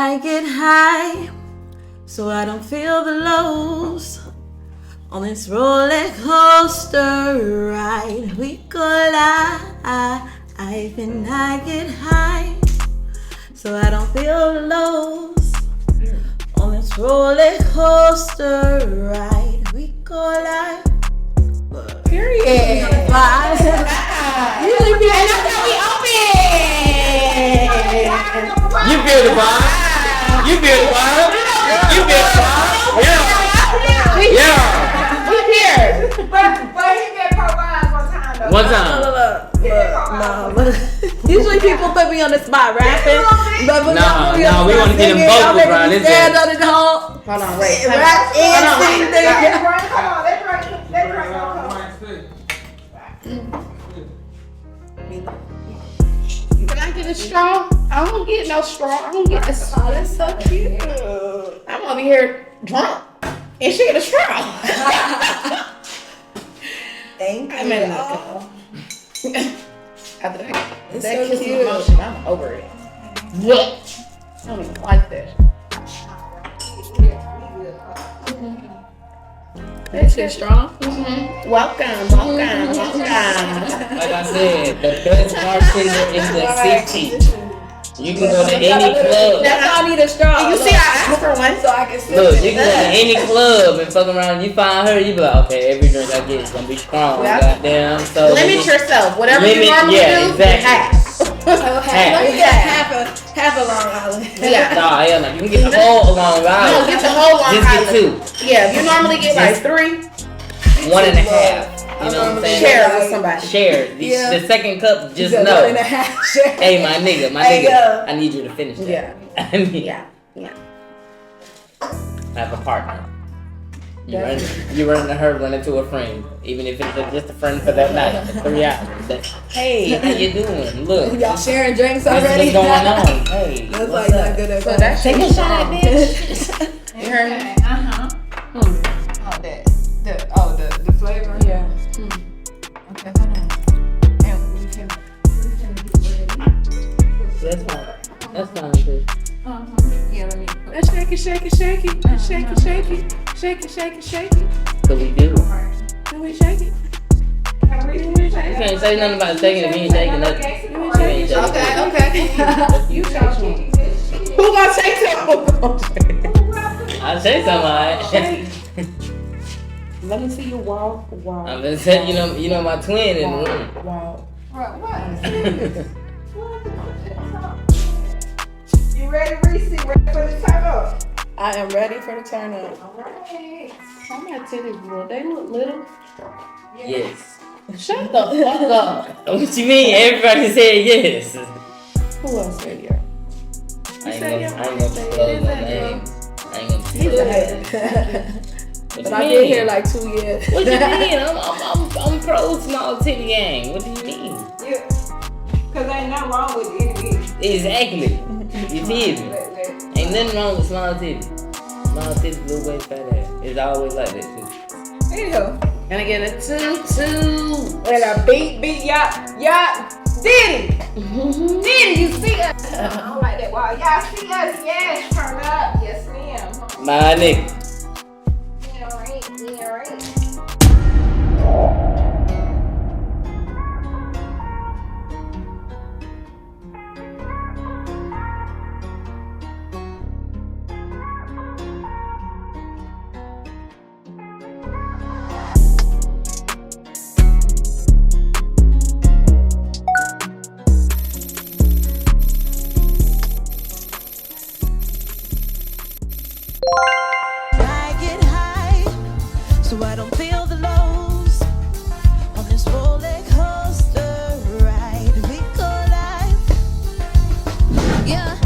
I get high, so I don't feel the lows. On this roller coaster ride, we go live, and I get high, so I don't feel the lows. On this roller coaster ride, we go live. Period. Usually people You feel the vibe. You feel the vibe. You feel the vibe. Yeah. We here. But he get profiles one time though. Look, usually people put me on the spot rapping, but we want to get them vocals right. Stand on the whole. Hold on, wait. Rap and sing things. Come on, let's drink. Can I get a straw? I don't get no straw. I don't get a straw. Oh, that's so cute. I'm over here drunk. And she get a straw. Thank you. I'm in after that It's that so kiss cute. emotion, I'm over it. What? I don't even like that. That shit strong. Welcome. Like I said, the best bartender is the city. You can go to any club. That's why I need a straw. You see, I asked for one. so I can sip Look, it. you can go to any club and fuck around. You find her, you be like, okay, every drink I get is gonna be strong. Yeah. Goddamn. So Limit yourself. Whatever you Limit- normally yeah, do, exactly. half. Let me get half a Long Island. Yeah. Nah, hell no. You can get the whole Long No, Island. get the whole Long Just Island. get 2. Yeah, if you normally get like 3, 1.5. You know what I'm saying? share it with somebody. Share. Yeah. The second cup, just One know. and a half share. Hey, my nigga, Hey, yo. I need you to finish that. Yeah. I mean, Yeah. I have a partner. You run into her, run into a friend. Even if it's just a friend for that night, for 3 hours. Hey, how you doing? Look, Y'all sharing drinks this already? is what's going on. Hey, That's what's why you're up? not good at So that. that's Take a shot, bitch. You heard me? Oh, the flavor. Yeah. Okay, hold on. And we can That's fine. That's fine, too. Yeah, let me put Shake it. Shake it. Shake it. Shake it. So we do. Can we shake it? You can't say nothing about shaking if you ain't shaking nothing. You ain't shaking Okay. You Who gonna shake something? I'll shake somebody. Let me see you walk. I'm just saying, you know my twin in the room. Walk. what? You ready, ReeCee? Ready for the turn up? I am ready for the turn up. Alright. Some of my titties, bro, they look little. Yes. Shut the fuck up. What you mean? Everybody said yes. Who else said yeah? I ain't gonna disclose my name. I ain't gonna He's disclose a my hater. name. What But you I've mean? been here like 2 years. What you mean? I'm pro small titty gang. What do you mean? Yeah. Cause ain't nothing wrong with it. Exactly. You feel me? Ain't nothing wrong with small titty. Small titty, little waist, fat ass. It's always like that too. Anywho. Gonna get a 2-2. And a beat, y'all. Diddy, you see us? I don't like that. Wow, y'all see us? Yes, turn up. Yes, ma'am. My nigga. Yeah, right. I get high, so I don't feel the lows. On this roller coaster ride, we go live. Yeah.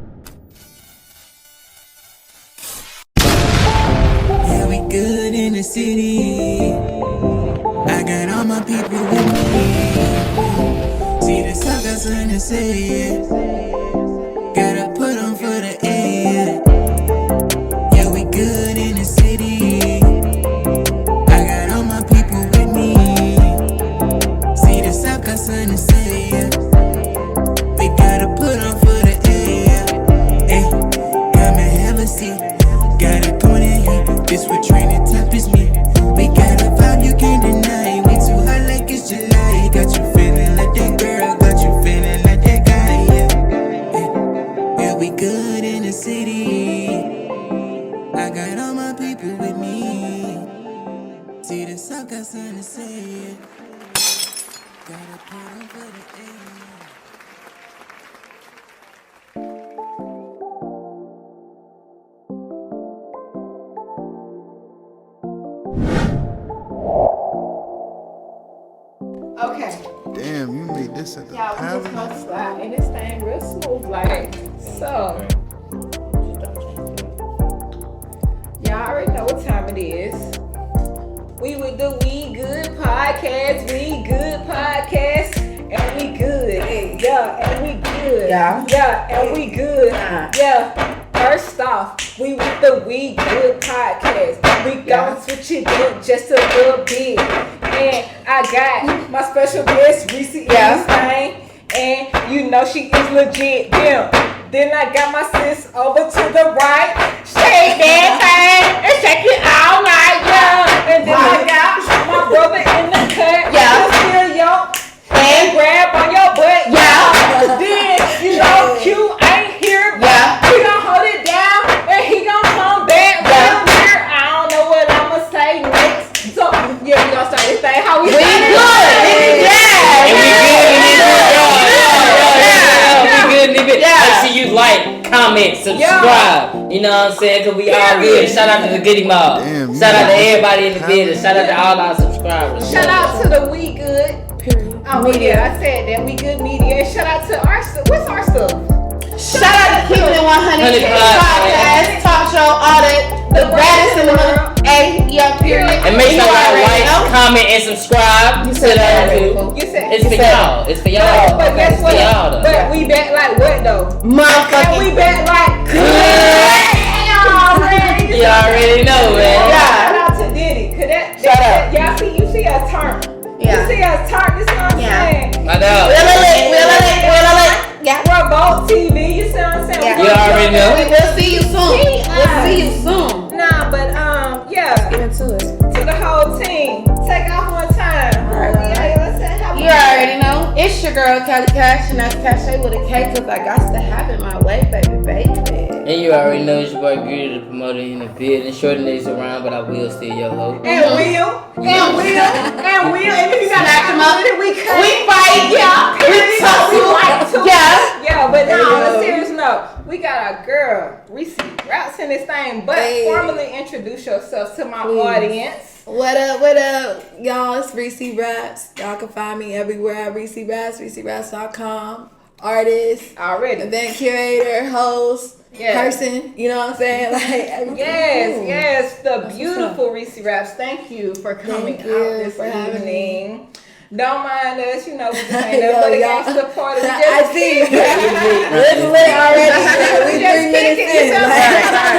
Yeah, we good in the city. I got all my people with me. See the suckers in the city. Gotta put them for the air. Yeah, we good in the city. I got all my people with me. See the suckers in the city. We gotta put them for the air. Ay, got me see. Got a point in heat, this what training top is me. We got a vibe you can't deny. We too hot like it's July. Got you feeling like that girl, got you feeling like that guy, yeah. Yeah, we good in the city. I got all my people with me. See the sun got something to say. Gotta put over the air. Okay. Damn, you made this at the Y'all, we just gonna slide in this thing real smooth, like so. Y'all already know what time it is. We with the We Good podcast, We Good podcast, and we good. Yeah, and we good. Yeah, and we good. Yeah. First off, we with the We Good podcast. We gon' switch it up just a little bit. And I got my special guest, ReeCee in this thing. And you know she is legit. Yeah. Then I got my sis over to the right. Shake that thing and shake it all night, yeah. And then I got my brother in the cut. Yeah. Steal your and grab on your butt, yeah. Then you know Q ain't here, yeah. He gon' hold it down and he gon' come back right here. I don't know what I'ma say next. So yeah, we gonna start this thing. How we good? Make sure you like, comment, subscribe. You know what I'm saying? Cause we all good. Shout out to the Goody Mob. Shout out to everybody in the business. Shout out to all our subscribers. Shout out to the We Good media. I said that We Good media. Shout out to our stuff. What's our stuff? Shout out to Keeping It 100 podcast, talk show, all that. The baddest in the world. Period. And make sure you like, comment, and subscribe. You said that. You said it's for y'all. It's for y'all. But guess what? But we back like what though? Motherfucking. And we back like good. You already know, man. Shout out to Diddy. Cause that y'all see, you see us turn. You see us turn. This is what I'm saying. I know. Yeah. We're both TV. You see what I'm saying? You already know. We'll see you soon. We'll see you soon. Nah, but yeah. Get into it. To the whole team. Take off one time. You already know. It's your girl Kelly Cash, and that's Cache with a K, cause I got to have it my way, baby. And you already know it's your boy Guud, the promoter in the building. Short days around, but I will still your host. And will. And if you got Smack 'em up. we fight, yeah. We like to. Yeah. Yeah, but now on a serious note, we got our girl ReeCee Raps in this thing. But formally introduce yourself to my audience. What up, y'all? It's ReeCee Raps. Y'all can find me everywhere at ReeCee Raps, ReeCeeRaps.com. Artist, already, event curator, host, person. You know what I'm saying? Like, yes, the beautiful ReeCee Raps. Thank you for coming out this evening. Don't mind us, you know, we just ain't nothing but a gangster party. I see. It's lit already. We 3 minutes in.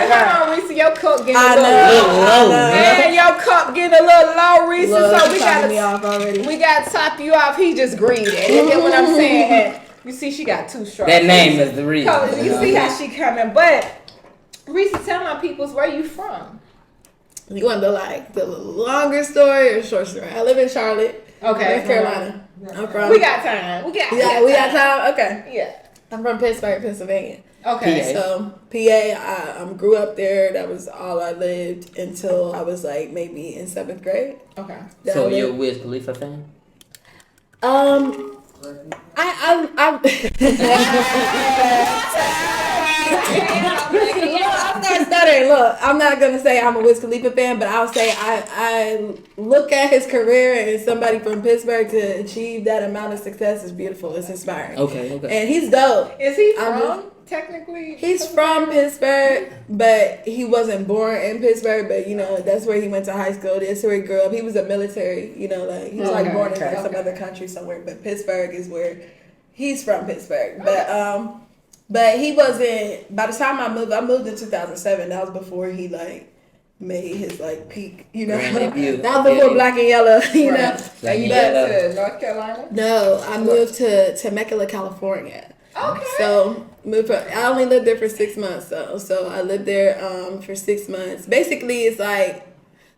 Come on, ReeCee, your cup getting a little low. Man, your cup getting a little low, ReeCee. So we gotta top you off. He just greedy. You get what I'm saying? You see, she got 2 straws. That name is the reason. You see how she coming. But ReeCee, tell my peoples where you from. You want the longer story or short story? I live in Charlotte. Okay. North Carolina. I'm from. We got time. We got time. Okay. Yeah. I'm from Pittsburgh, Pennsylvania. Okay. So PA, I grew up there. That was all I lived until I was like maybe in 7th grade. Okay. So you're a Wiz Khalifa fan? I'm not stuttering. Look, I'm not gonna say I'm a Wiz Khalifa fan, but I'll say I look at his career and somebody from Pittsburgh to achieve that amount of success is beautiful. It's inspiring. Okay. And he's dope. Is he from? Technically, he's from Pittsburgh, but he wasn't born in Pittsburgh. But you know, that's where he went to high school. That's where he grew up. He was a military. You know, like he was born in some other country somewhere. But Pittsburgh is where he's from. Pittsburgh, but he wasn't. By the time I moved in 2007. That was before he made his peak. You know, that was before Black and Yellow. You know, and you moved to North Carolina? No, I moved to Temecula, California. Okay. So I only lived there for 6 months, so I lived there for 6 months. Basically, it's like,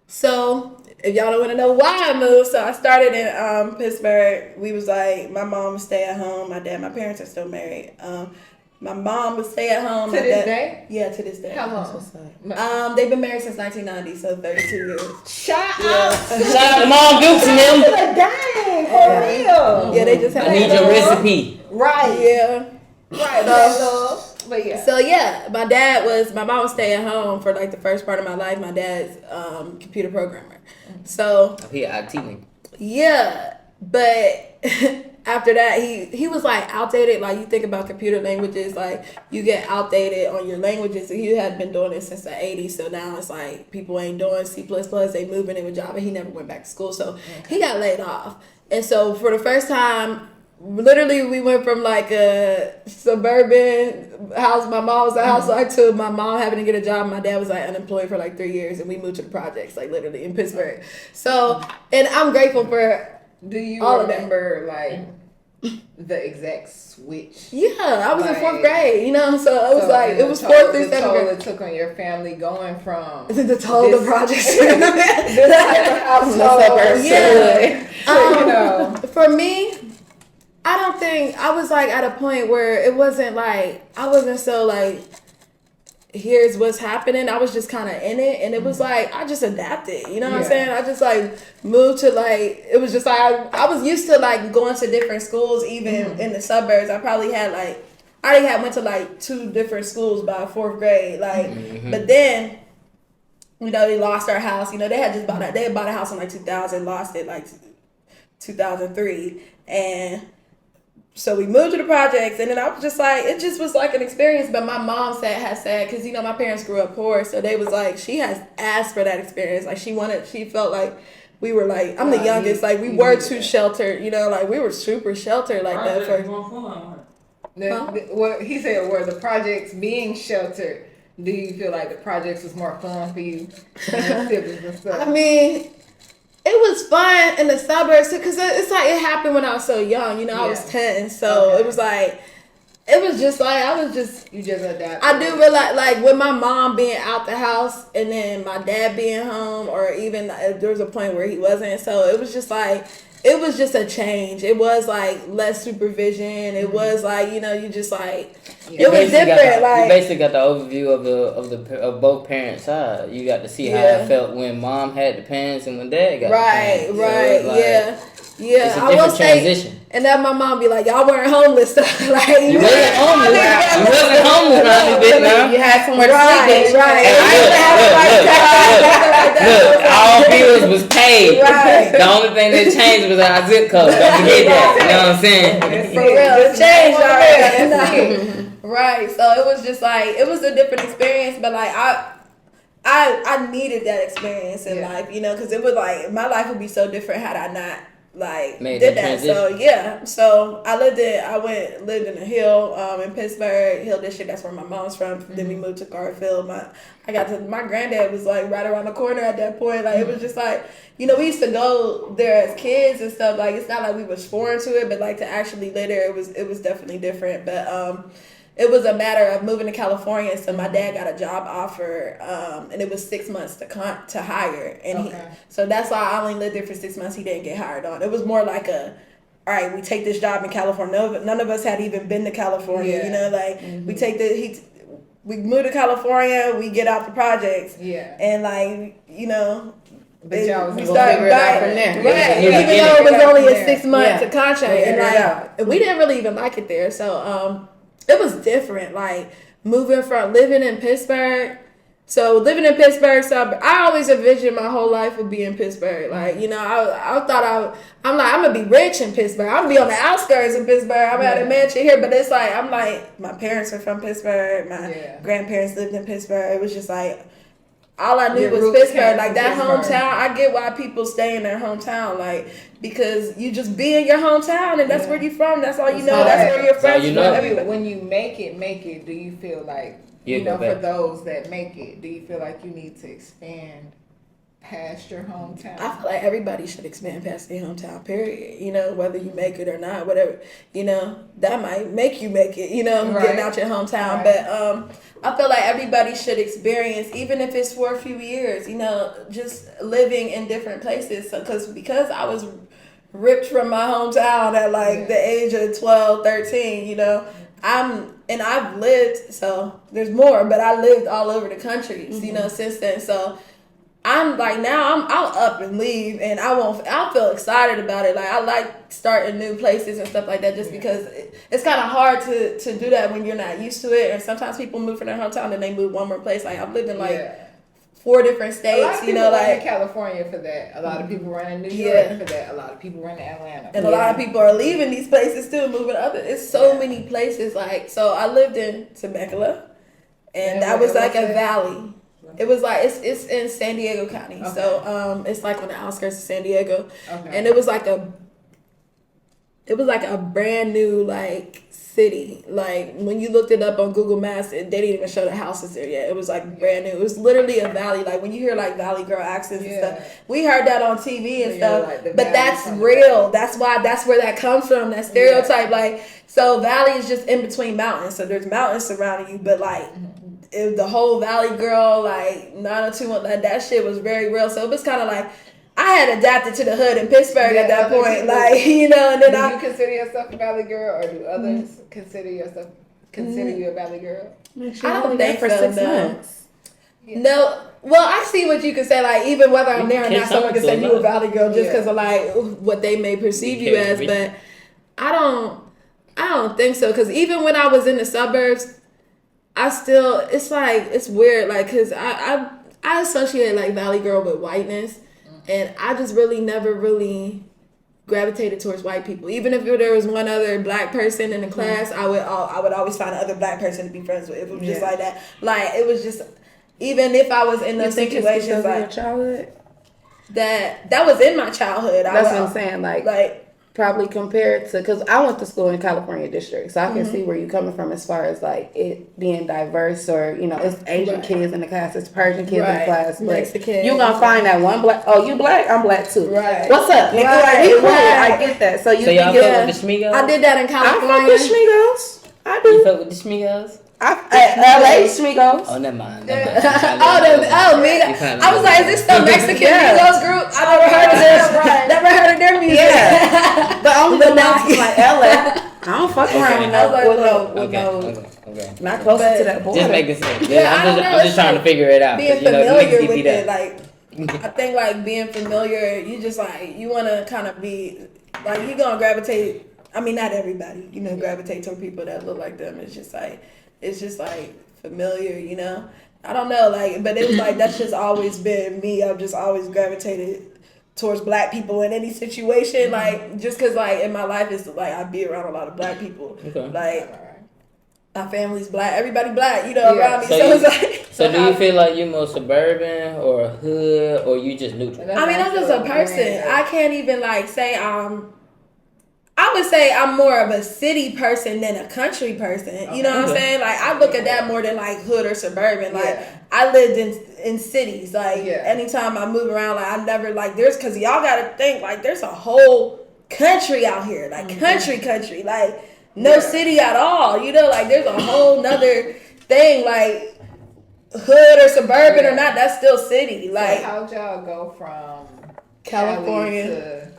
so if y'all don't want to know why I moved, so I started in Pittsburgh. We was like, my mom would stay at home. My parents are still married. My mom would stay at home. To this day? Yeah, to this day. How long? They've been married since 1990, so 32 years. Shout Shout out to Mom Dukes and them. Dang, for real. Yeah, they just had I need your recipe. Right. Yeah. Right. But yeah. So yeah, my mom would stay at home for like the first part of my life. My dad's computer programmer. So He IT nigga. yeah, but after that he was like outdated. Like you think about computer languages, like you get outdated on your languages. He had been doing it since the 80s, so now it's like people ain't doing C++, they moving in with Java. He never went back to school, so he got laid off. And so for the first time, literally we went from like a suburban house, my mom was a housewife, to my mom having to get a job. My dad was like unemployed for like 3 years, and we moved to the projects, like literally in Pittsburgh. So, and I'm grateful for Do you all remember like the exact switch? Yeah, I was in Like, 4th grade, so it was like, it was 4th through 7th The toll grade. it took on your family going from The toll of the projects. this type of household Yeah. For me, I don't think, I was like at a point where it wasn't like, I wasn't so like, here's what's happening. I was just kind of in it, and it was like, I just adapted, you know what I'm saying? I just like moved to like, it was just like, I was used to like going to different schools, even in the suburbs. I probably had like, I already had went to like 2 different schools by 4th grade, like, but then, they lost our house. They had just bought they had bought a house in like 2000, lost it like 2003, and so we moved to the projects, and then I was just like, it just was like an experience. But my mom had said, because my parents grew up poor, so they was like, she has asked for that experience. Like she felt like we were like, I'm the youngest, like we were too sheltered, like we were super sheltered like that. What he said, were the projects being sheltered? Do you feel like the projects was more fun for you than siblings and stuff? I mean, it was fun in the suburbs because it's like it happened when I was so young. I was 10, so it was like, it was just like you just adapted. I do realize, like with my mom being out the house and then my dad being home, or even there was a point where he wasn't. So it was just like, it was just a change. It was like less supervision. It was like, you just like, it was different. You basically got the overview of both parents' side. You got to see how it felt when mom had the parents and when dad got the parents. Right, so like, yeah. It's a different transition. And then my mom be like, y'all weren't homeless. Like, you wasn't homeless. You wasn't homeless around this bitch now. You had somewhere to sleep. Right. Look, all bills was paid. Right. The only thing that changed was our zip code. Don't forget that. You know what I'm saying? For real, it changed already. Right. So it was just like, it was a different experience, but like I needed that experience in life, because it was like, my life would be so different had I not like did that. So so I lived in a Hill, in Pittsburgh, Hill District. That's where my mom's from. Then we moved to Garfield. My granddad was like right around the corner at that point. Like it was just like, we used to go there as kids and stuff. Like it's not like we was foreign to it, but like to actually live there, it was definitely different. But it was a matter of moving to California. So my dad got a job offer, and it was 6 months to hire. And so that's why I only lived there for 6 months. He didn't get hired on. It was more like all right, we take this job in California. None of us had even been to California. We take we move to California, we get out the projects. Yeah. And like, but y'all was we started back from there. Right. Even though it was only a 6 month contract. And we didn't really even like it there. So it was different, like moving from living in Pittsburgh. So living in Pittsburgh, I always envisioned my whole life would be in Pittsburgh. Like, I thought I'm gonna be rich in Pittsburgh. I'm gonna be on the outskirts of Pittsburgh. I'm at a mansion here, but it's like, I'm like, my parents are from Pittsburgh. My grandparents lived in Pittsburgh. It was just like, all I knew was Pittsburgh. Like that hometown, I get why people stay in their hometown. Like, because you just be in your hometown and that's where you're from. That's all you know. That's where your friends from. When you make it, do you feel like, for those that make it, do you feel like you need to expand past your hometown. I feel like everybody should expand past their hometown, period. You know, whether you make it or not, whatever, you know, that might make you make it, you know, getting out your hometown. But I feel like everybody should experience, even if it's for a few years, you know, just living in different places. So, because I was ripped from my hometown at like the age of 12, 13, you know, I've lived, so there's more, but I lived all over the country, you know, since then. So I'm like, now I'll up and leave, and I'll feel excited about it. Like, I like starting new places and stuff like that, just because it's kind of hard to do that when you're not used to it. And sometimes people move from their hometown and they move one more place. Like, I've lived in like 4 different states, you know, like in California for that. A lot of people run in New York for that. A lot of people run in Atlanta. And a lot of people are leaving these places too, moving other. It's so many places. Like, so I lived in Temecula, and that was like a valley. It was like it's in San Diego County, so it's like on the outskirts of San Diego, and it was like a brand new like city. Like, when you looked it up on Google Maps, they didn't even show the houses there yet. It was like brand new. It was literally a valley. Like, when you hear like Valley Girl accents and stuff, we heard that on TV and stuff. Like, but that's real. That's where that comes from. That stereotype. Like, so valley is just in between mountains. So there's mountains surrounding you, but like. The whole Valley Girl, like 90210, like, that shit was very real. So it was kind of like I had adapted to the hood in Pittsburgh at that point, like, you know. And then do you consider yourself a Valley Girl, or do others consider you a Valley Girl? I don't think for 6 months. No, well, I see what you could say. Like, even whether I'm there or not, someone can say you a Valley Girl just because of like what they may perceive you as. But I don't think so, because even when I was in the suburbs, it's like, it's weird, like, because I associate like Valley Girl with whiteness, and I just really never really gravitated towards white people. Even if there was one other black person in the class, I would always find another black person to be friends with. It was just like that. Like, it was just, even if I was in those situations, like, your childhood, that was in my childhood. That's what I'm saying. Like probably compared to, because I went to school in California district, so I can see where you're coming from as far as like it being diverse, or, you know, it's Asian kids in the class, it's Persian kids in the class, but you're gonna find that one black. Oh, you black? I'm black too. Right. What's up? Right. I get that. So you y'all fuck with the Schmigos? I did that in California. I fuck with Schmigos. I do. You fuck with the Schmigos? LA Schmigos. Oh, never mind. Me. I was like, is this the Mexican Migos group? I never heard of this. Never heard of their music. Yeah. The only one like LA. I don't fuck around with no. Not closer to that border. Just making sense. I'm just trying to figure it out. Being familiar with it, like, I think like being familiar, you just like, you want to kind of be like, you gonna gravitate. I mean, not everybody, you know, gravitate toward people that look like them. It's just like familiar, you know. I don't know, like, but it was like, that's just always been me. I've just always gravitated towards black people in any situation, like, just because like in my life it's like I be around a lot of black people. Like, my family's black, everybody black, you know, around me. So it's like, so do you feel like you're more suburban or hood, or you just neutral? I mean, I'm just a person. I can't even like say I would say I'm more of a city person than a country person. You know what I'm saying? Like, I look at that more than like hood or suburban. Like, I lived in cities. Like, anytime I move around, like, I never, like, because y'all got to think, like, there's a whole country out here. Like, country. Like, no city at all. You know, like, there's a whole nother thing. Like, hood or suburban or not, that's still city. Like, so how'd y'all go from California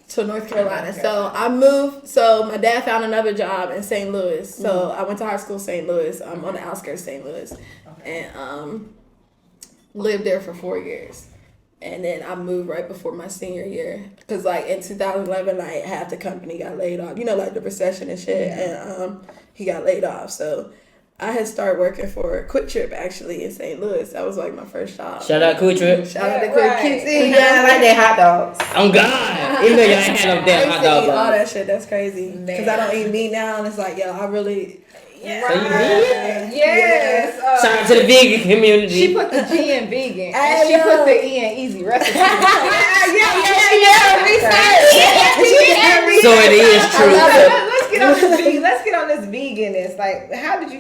to North Carolina? So I moved. So my dad found another job in St. Louis. So I went to high school in St. Louis. I'm on the outskirts of St. Louis, and lived there for 4 years. And then I moved right before my senior year, because like in 2011, like half the company got laid off. You know, like the recession and shit, and he got laid off. So I had started working for Quick Trip actually in St. Louis. That was like my first job. Shout out Quick Trip. Shout out to Quick Trip. Yeah, I like their hot dogs. Oh God! Even though y'all ain't had no damn hot dogs. All that shit, that's crazy. Because I don't eat meat now, and it's like, yo, I really. Yeah. So you vegan? Yes. Shout out to the vegan community. She put the G in vegan, and she put the E in easy recipe. Research. So it is true. Let's get on this veganist. Like, how did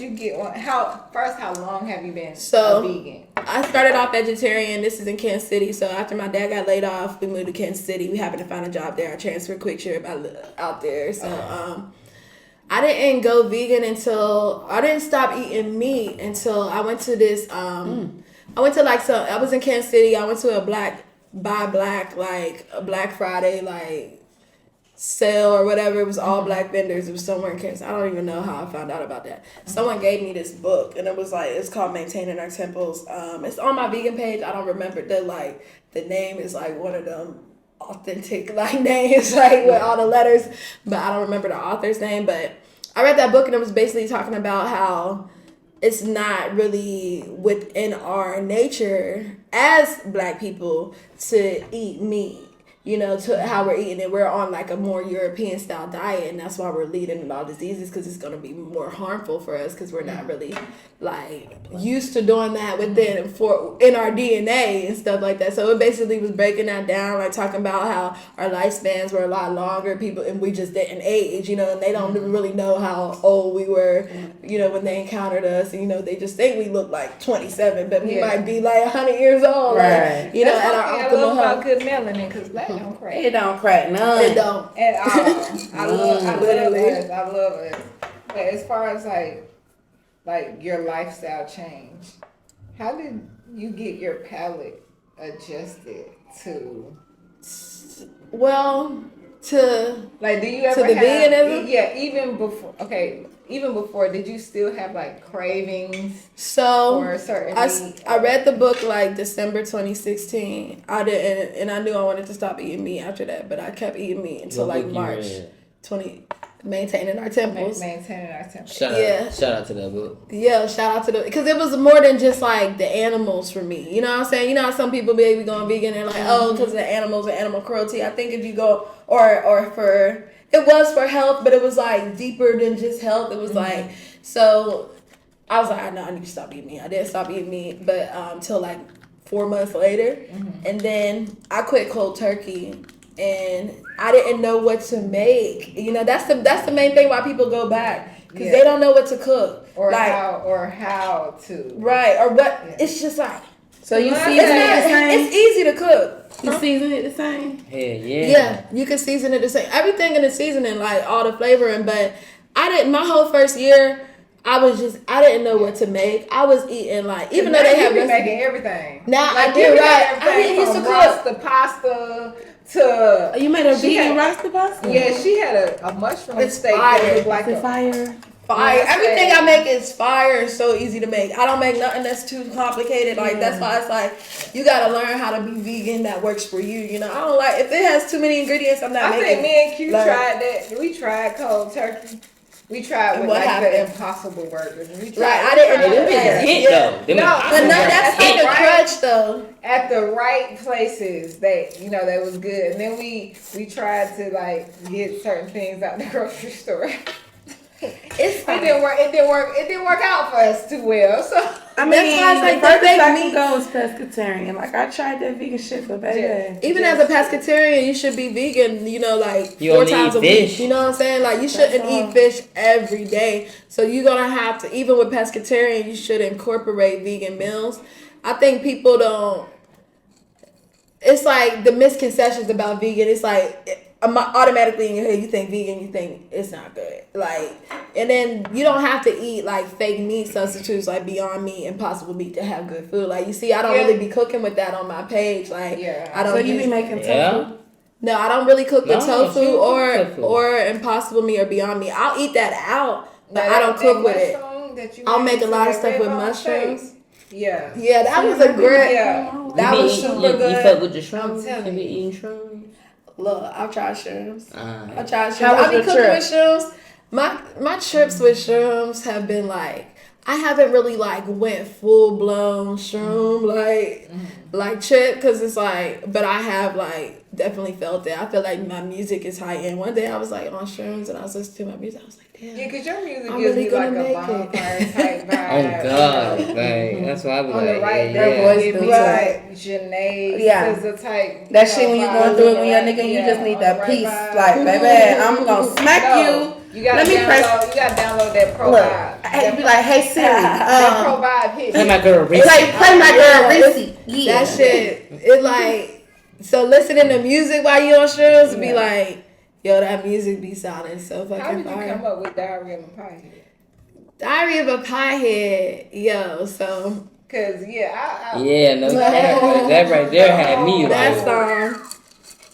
you get one? How long have you been a vegan? I started off vegetarian. This is in Kansas City. So after my dad got laid off, we moved to Kansas City. We happened to find a job there. I transferred quick trip out there. So I didn't go vegan until I didn't stop eating meat until I went to this. I went to I was in Kansas City. I went to a Black Friday sale or whatever. It was all black vendors. It was somewhere in Kansas. I don't even know how I found out about that. Someone gave me this book and it was it's called Maintaining Our Temples. It's on my vegan page. I don't remember the name is one of them authentic names with all the letters, but I don't remember the author's name. But I read that book and it was basically talking about how it's not really within our nature as black people to eat meat. To how we're eating it. We're on a more European style diet, and that's why we're leading in all diseases, because it's going to be more harmful for us because we're not really used to doing that in our DNA and stuff like that. So it basically was breaking that down, talking about how our lifespans were a lot longer, and we just didn't age, and they don't really know how old we were, when they encountered us, and they just think we look like 27, but we might be 100 years old, right? At our optimal health. Good melanin, because black don't crack. It don't crack none. It don't at all. I love it. But as far as your lifestyle change, how did you get your palate adjusted to? Well, do you ever the veganism? Yeah, even before. Okay. Even before, did you still have cravings? So for certain meat? I read the book December 2016. I didn't, and I knew I wanted to stop eating meat after that, but I kept eating meat until March 20. Maintaining Our Temples. Maintaining Our Temples. Shout out to that book. Yeah, shout out to because it was more than just the animals for me. You know what I'm saying? You know how some people be going vegan and because the animals and animal cruelty. I think if you go or for. It was for health, but it was deeper than just health. It was so I was I know I need to stop eating meat. I didn't stop eating meat, but until 4 months later. And then I quit cold turkey and I didn't know what to make. That's the main thing why people go back. Because they don't know what to cook. Or how to. Right. Or what it's just so you season it the same? It's easy to cook. You season it the same? Yeah, you can season it the same. Everything in the seasoning, all the flavoring, but I didn't, my whole first year, I didn't know what to make. I was eating even though they have making everything. Now I did right. I didn't used to cook the pasta to. You made a vegan rasta pasta? Yeah, she had a mushroom steak that looked fire. Fire. Everything I make is fire and so easy to make. I don't make nothing that's too complicated. That's why it's you gotta learn how to be vegan that works for you. I don't if it has too many ingredients, I'm not making. I think me and Q tried that. We tried cold turkey. We tried with the Impossible Burgers. We tried. Right, I didn't do that. But that's a crutch though. At the right places, that was good. And then we tried to get certain things out the grocery store. It didn't work out for us too well. So I mean, that's why the furthest I can go is pescatarian. I tried that vegan shit for baby. Even as a pescatarian, you should be vegan. 4 times a week. You know what I'm saying? You shouldn't eat fish every day. So you're gonna have to. Even with pescatarian, you should incorporate vegan meals. I think people don't. It's the misconceptions about vegan. It's automatically in your head, you think vegan, you think it's not good. And then you don't have to eat fake meat substitutes Beyond Meat, Impossible Meat to have good food. You see, I don't really be cooking with that on my page. I don't. So you be making tofu? No, I don't really cook the tofu or Impossible Meat or Beyond Meat. I'll eat that out, but I don't cook with it. I'll make a lot of stuff with mushrooms. Yeah, that was a great. That was super good. You fuck with the shrooms? You be eating shrooms? Look, I've tried shrooms. How was I be your cooking trip? with shrooms. My trips with shrooms have been I haven't really went full blown shroom trip because it's but I have definitely felt it. I feel my music is high end. One day I was on shrooms and I was listening to my music. I was like, damn. Yeah, because your music I'm gives really me gonna a bonfire type vibe. Oh God, that's why I be on the right Janae is the type. That shit when you going through it when you're nigga, you just need that peace. Baby, I'm gonna smack you You gotta download that Pro Look, Vibe. I'd be like, hey Siri, That Pro Vibe hit. Play my girl play my girl ReeCee. That shit, it like, so listening to music while you on shrooms be like, yo, that music be sounding so fucking How did you fire. come up with Diary of a Pothead? Diary of a Pothead, yo, so. Cause I Yeah, no, that right there had me That like. song.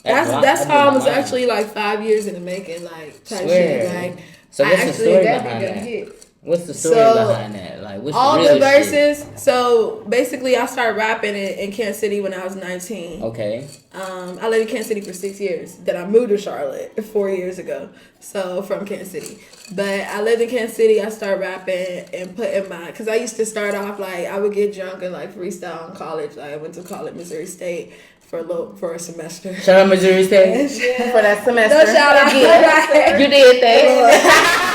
That song was actually like 5 years in the making, like type shit. Like, so what's the story that behind nigga that? hit. What's the story behind that? Like, what's all the real the verses. shit? So basically, I started rapping in Kansas City when I was 19. Okay. I lived in Kansas City for 6 years. Then I moved to Charlotte 4 years ago. So from Kansas City, but I lived in Kansas City. I started rapping and putting because I used to start off like I would get drunk and like freestyle in college. Like I went to college, Missouri State. For a semester. Shout out Missouri State. For that semester. No shout out. You did that.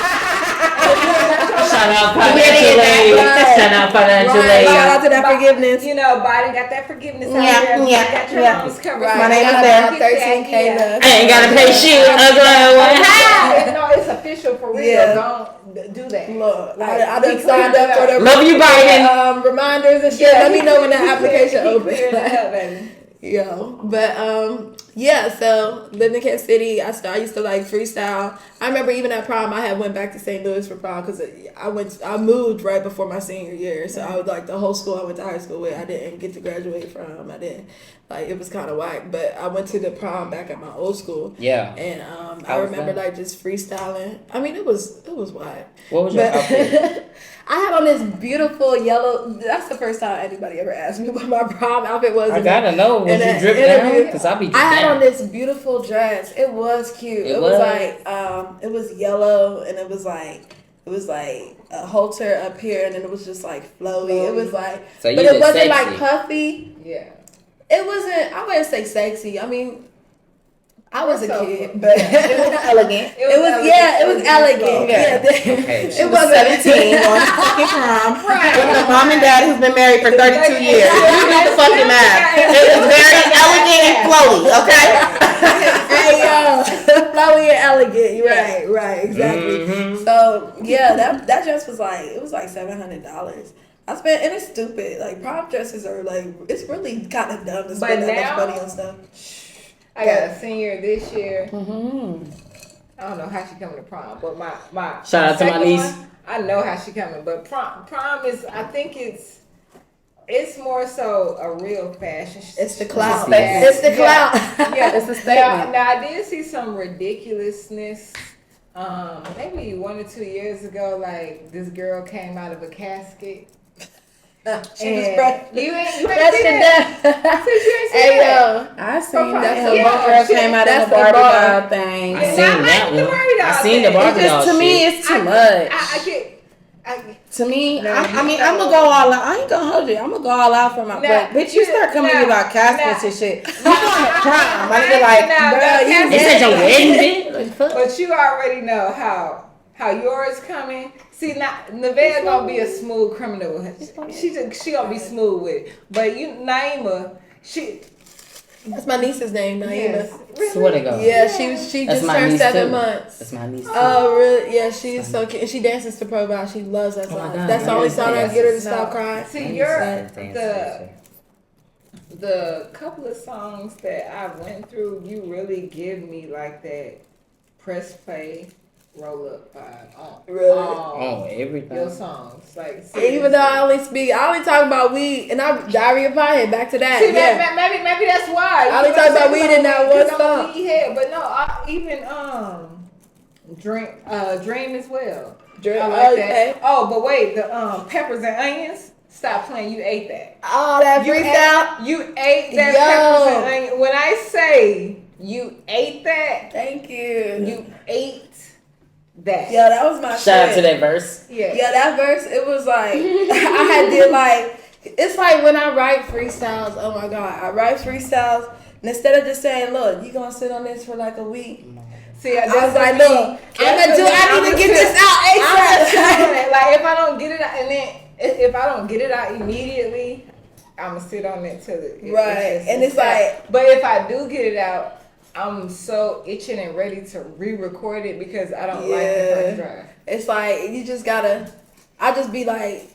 Shout out financial aid. Shout out financial aid. Shout out to that forgiveness. You know, Biden got that forgiveness out there. Got your homes covered. My name is there. 13K left. I ain't gotta pay shit. No, it's official for real. Yeah. Don't do that. Look, I done signed up for the Love you, Biden. reminders and shit. Let me know when that application Clear opens. that up, baby. Yo, but yeah. So lived in Kansas City. I used to like freestyle. I remember even at prom, I had went back to St. Louis for prom because I moved right before my senior year. So I was like the whole school I went to high school with. I didn't get to graduate from. I didn't like it was kind of whack. But I went to the prom back at my old school. Yeah. And I remember like just freestyling. I mean, it was whack. What was your outfit? I had on this beautiful yellow. That's the first time anybody ever asked me what my prom outfit was. I gotta know. Was you dripped down? Because I be dripped I had down. on this beautiful dress. It was cute. It was like it was yellow and it was like a halter up here and then it was just like flowy. It was like, so but it wasn't sexy. like puffy. Yeah. It wasn't. I wouldn't say sexy. I mean, I was a kid, but It was elegant. it was elegant. Yeah, Okay. it wasn't 17 on fucking prom. With a mom and dad who's been married for 32 years. You do the fucking math. It was very elegant and flowy, okay? Hey yo, flowy and elegant. Right, exactly. Mm-hmm. So yeah, that dress was like $700. I spent, and it's stupid. Like prom dresses are like, it's really kind of dumb to spend that much money on stuff. I got a senior this year. Mm-hmm. I don't know how she coming to prom, but my Shout out to my second niece. one, I know how she coming, but prom is, I think it's more so a real fashion. It's the clout. Yeah. It's the clout. Yeah, It's a statement. Now I did see some ridiculousness. Maybe 1 or 2 years ago, like this girl came out of a casket. She was pressed. You ain't see Pressed to that? death. Since you ain't see Hey that. yo, I seen that. Yeah, So one girl shit. came out That's of the the Barbie bar. doll thing. I It's seen not that like the one. Barbie doll I seen the thing. Barbie It's doll just, to me, shit. it's too much. I get. To me, No, I mean, I'm gonna go all out. I ain't gonna hold you. I'm gonna go all out for my. Nah, But bitch, you start coming to me about caskets and shit. You going to prom? I feel like, Nah, bro, but you. Is that your wedding, bitch? Like, fuck. But you already know how yours coming. See, now Nevaeh gonna be a smooth criminal. She gonna be smooth with it. But you, Naima, she. that's my niece's name, Naima. Yes. Swear to God. Yeah, she That's just my turned niece 7 too. months. That's my niece. Too. Oh really? Yeah, she's so cute. And she dances to Profile. She loves that Oh my song. God, That's the my only niece song I dances. get her to stop crying. See, the couple of songs that I went through, you really give me like that press play, roll up vibe on Really? Oh, everything. your songs. Like Even though I only talk about weed, and I'm Diary of Pothead. Back to that. See, Yeah. maybe that's why. I only talk about weed in that one song. But no, I even dream as well. Dream- I like okay. that. Oh, but wait, the peppers and onions. Stop playing. You ate that. Oh, that freestyle. You ate that Yo. peppers and onions. When I say you ate that, Thank you. you ate that. Yeah, that was my Shout out shit. to that verse. Yeah. Yeah, that verse, it was like, I had did like, it's like when I write freestyles, oh my God, I write freestyles, and instead of just saying, look, you gonna sit on this for like a week. See, I was like, look, I need to get this out ASAP. Like if I don't get it out, and then if I don't get it out immediately, I'm gonna sit on it till it. Right, and it's like, but if I do get it out, I'm so itching and ready to re-record it because I don't like the first drive. It's like you just gotta. I just be like,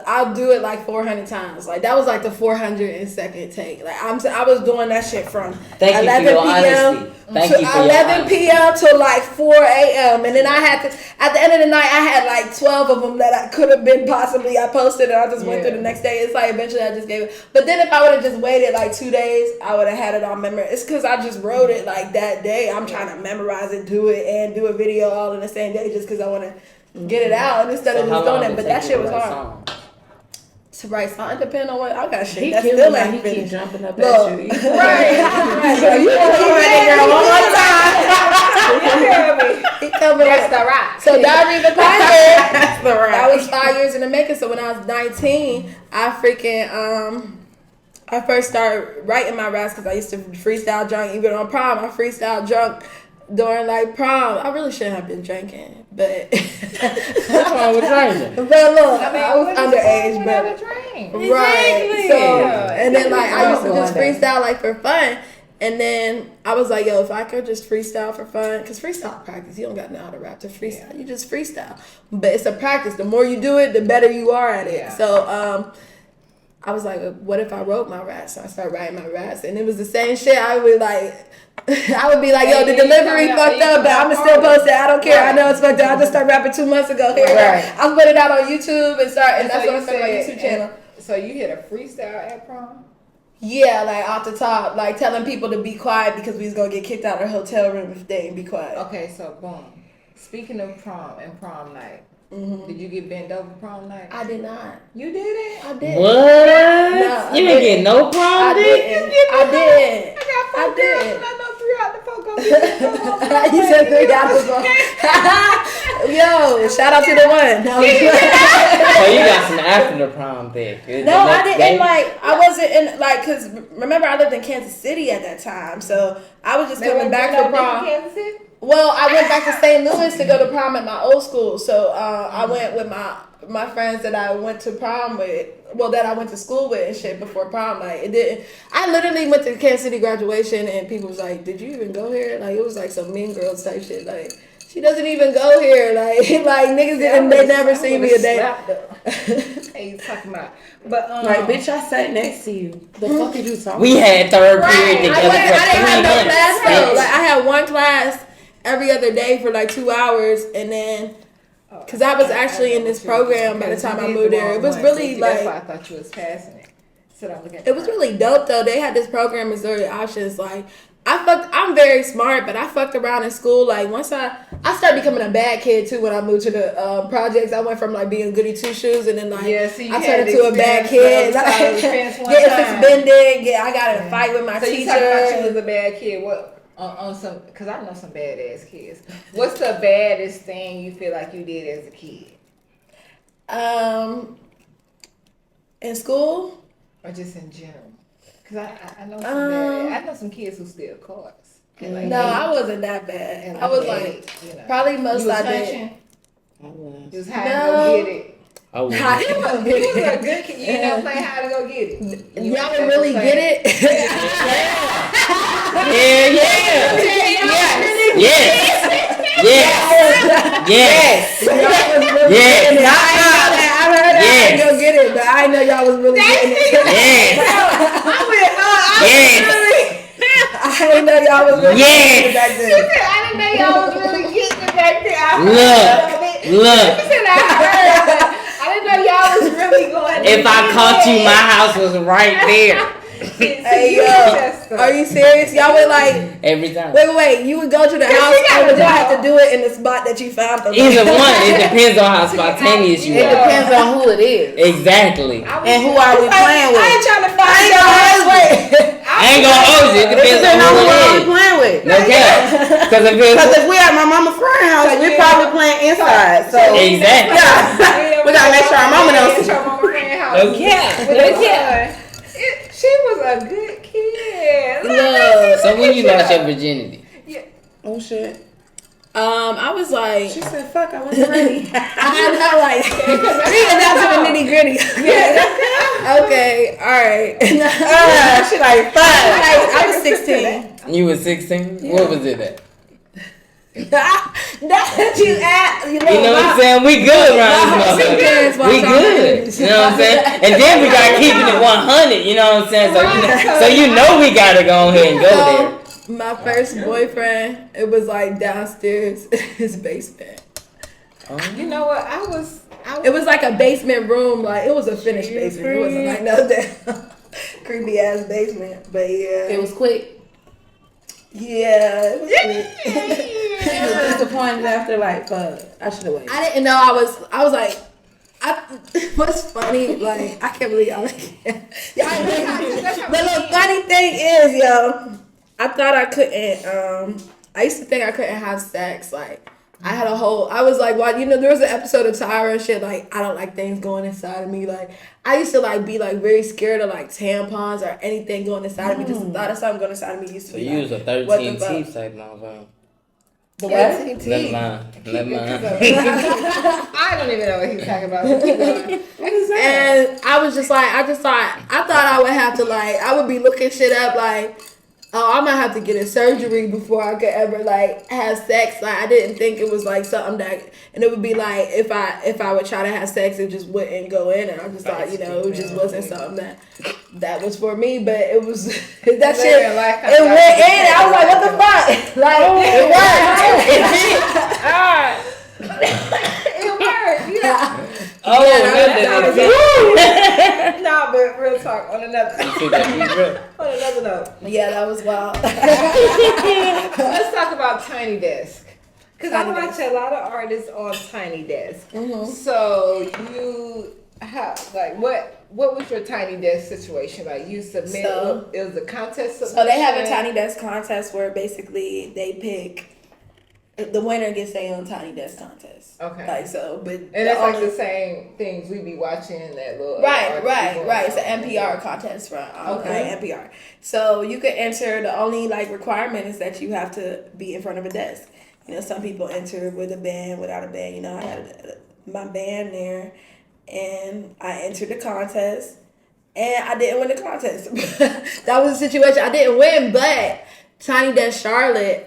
I'll do it like 400 times. Like that was like the 402nd take. Like I was doing that shit from 11 p.m. to 11 p.m. to like 4 a.m. And then I had to, at the end of the night, I had like 12 of them that I could have been possibly. I posted and I just went through the next day. It's like eventually I just gave it. But then if I would have just waited like 2 days, I would have had it on memory. It's because I just wrote it like that day. I'm trying to memorize it, do it, and do a video all in the same day just because I want to get it out and instead of just doing it. But that shit was hard. To write something, depending on what I got shit. That's still like he keep jumping up at you. Right. So you girl one more time. He coming. That's the rock. So Diary of a Pothead. That's the rock. That was 5 years in the making. So when I was 19, I freaking I first started writing my raps because I used to freestyle drunk. Even on prom, I freestyle drunk during like prom. I really shouldn't have been drinking, but what's wrong with drinking? But look, I was underage, but right. So and then like I used to just freestyle like for fun, and then I was like, yo, if I could just freestyle for fun, because freestyle practice, you don't got to know how to rap to freestyle. You just freestyle, but it's a practice. The more you do it, the better you are at it. So I was like, what if I wrote my raps? So I started writing my raps, and it was the same shit. I would be like, yo, the delivery fucked up, but I'm still post it. I don't care. I know it's fucked up. I just started rapping 2 months ago. I put it out on YouTube and that's what I started my YouTube channel. So you hit a freestyle at prom? Yeah, like off the top, like telling people to be quiet because we was gonna get kicked out of our hotel room if they didn't be quiet. Okay, so boom. Speaking of prom and prom night, did you get bent over prom night? I did not. You didn't? I did. What? No, you didn't get no prom? I did. I did. I did. I know 3 out the 4 go get You said 3 out the 4. Yo, shout out to the one. No, oh, you got some after the prom thing. No, I didn't. Like, I wasn't in, like, because remember, I lived in Kansas City at that time. So I was just coming back for prom. Kansas City? Well, I went back to St. Louis to go to prom at my old school. So I went with my friends that I went to prom with, well, that I went to school with and shit before prom. Like, it didn't, I literally went to Kansas City graduation and people was like, did you even go here? Like, it was like some Mean Girls type shit. Like, she doesn't even go here. Like niggas didn't, they never see me a day. Hey, you talking about? But like, bitch, I sat next to you. The fuck did you talking? We had third period together for 3 I didn't have no months. class though. Like, I had one class every other day for like 2 hours, and then because I was actually in this program by the time I moved there. It was really like, that's why I thought you was passing it. So I'm looking at it was really dope though. They had this program, Missouri Options. Like, I'm very smart, but I fucked around in school. Like, once I started becoming a bad kid too when I moved to the projects. I went from like being goody two shoes and then like I turned into a bad kid. Bending. Yeah, I got in a fight with my teacher. So you talking about you was a bad kid? What? On some, because I know some badass kids. What's the baddest thing you feel like you did as a kid? In school? Or just in general? Because I know some I know some kids who steal cars. Like, no, I wasn't that bad. I was like, probably most I did. I was. You was high to go get it. I was. You was a good kid. You didn't play how to go get it. Y'all didn't really get it? Yeah. Yes. I heard I didn't go get it, but I know y'all was really getting it. I didn't know y'all was really getting it back then. I didn't know y'all was really getting it back then. Look. I didn't know y'all was really going. If I caught you, my house was right there. Hey, yo, are you serious? Y'all would like every time. Wait. You would go to the house, or would y'all have to do it in the spot that you found them? Either one. It depends on how spontaneous you are. It depends on who it is. Exactly. And who are we playing with? I ain't trying to find y'all. I ain't gonna hold you. It depends on who it is. Playing with. No cap. Because if we at my mama's friend's house, we probably playing inside. So exactly. Yeah. We gotta make sure our mama knows. No cap. She was a good kid. So when you lost your virginity? Yeah. Oh shit. I was like, She said, "Fuck, I wasn't ready." I know, like, we get down to the nitty gritty. Okay, all right. She like, "Fuck." I was 16. You was 16? Yeah. What was it at? That's you at, You know what I'm saying? We good around this parents motherfucker. We good. You know what I'm saying? And then we got keeping it 100. You know what I'm saying? So you know we gotta go ahead and go there. My first boyfriend, it was like downstairs in his basement. You know what? It was like a basement room, like it was a finished basement. It wasn't like no damn creepy ass basement. But yeah. It was quick. Yeah, it was She was disappointed after like, "Fuck, I should have waited." I didn't know I was like, what's funny, like, I can't believe y'all like But the funny thing is, yo, I thought I couldn't, I used to think I couldn't have sex, like, I was like, well, you know, there was an episode of Tyra and shit, like, I don't like things going inside of me, like, I used to, like, be, like, very scared of, like, tampons or anything going inside of me, just the thought of something going inside of me used to So be you like, was a what the 13 fuck? teeth type motherfucker. The Yeah, what? TT. Never mind. I don't even know what he's talking about. Keep going. And I was just like, I thought I would have to, like, I would be looking shit up, like, oh, I might have to get a surgery before I could ever, like, have sex. Like, I didn't think it was, like, something that, and it would be like, if I would try to have sex, it just wouldn't go in, and I just thought, you know, it just wasn't something that was for me, but it was, that shit, it went in, I was like, what the fuck? Like, it worked. It worked. You know? Oh, No, but real talk on another note. Yeah, that was wild. Let's talk about Tiny Desk. Because I Tiny watch a lot of artists on Tiny Desk. Mm-hmm. So you have, like, what was your Tiny Desk situation? Like, you submit, it was a contest submission? So they have a Tiny Desk contest where basically they pick, the winner gets their own Tiny Desk contest. Okay. Like, so, but. And it's like the same things we be watching that little. Right. It's an NPR contest from NPR. So you can enter, the only, like, requirement is that you have to be in front of a desk. You know, some people enter with a band, without a band. You know, I had my band there, and I entered the contest, and I didn't win the contest. That was the situation. I didn't win, but Tiny Desk Charlotte,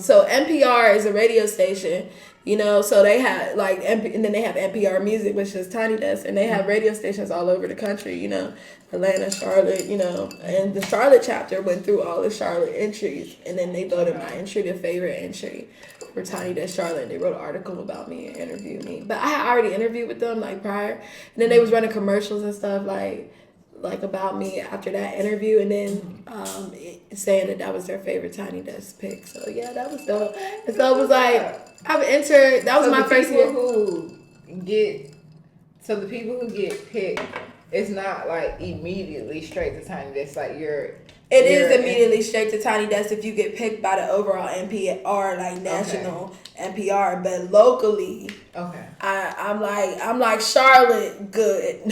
so NPR is a radio station, you know, so they have, like, and then they have NPR Music, which is Tiny Desk, and they have radio stations all over the country, you know, Atlanta, Charlotte, you know, and the Charlotte chapter went through all the Charlotte entries, and then they voted my entry the favorite entry for Tiny Desk Charlotte, and they wrote an article about me and interviewed me, but I had already interviewed with them, like, prior, and then they was running commercials and stuff, like about me after that interview, and then saying that was their favorite Tiny Desk pick. So yeah, that was dope. And so it was like, I've entered, that was my first year. So the people who get picked, it's not like immediately straight to Tiny Desk, like It is immediately straight to Tiny Desk if you get picked by the overall NPR, like national NPR, but locally, I'm like Charlotte good.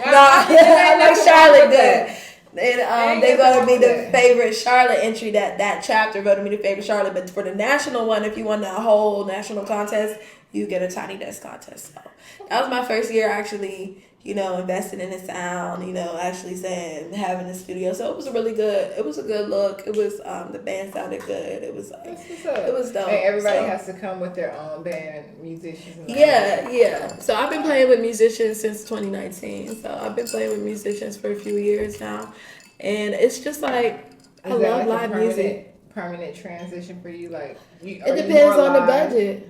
I'm like Charlotte good. And they voted me the favorite Charlotte entry. That chapter voted me the favorite Charlotte. But for the national one, if you won the whole national contest, you get a Tiny Desk contest. So that was my first year actually, you know, investing in the sound, you know, actually having a studio. So it was really good. It was a good look. It was, the band sounded good. It was like, it was dope. And everybody has to come with their own band and musicians. And yeah. So I've been playing with musicians since 2019. So I've been playing with musicians for a few years now. And it's just like, I love live music. Permanent transition for you? Like, it depends on the budget.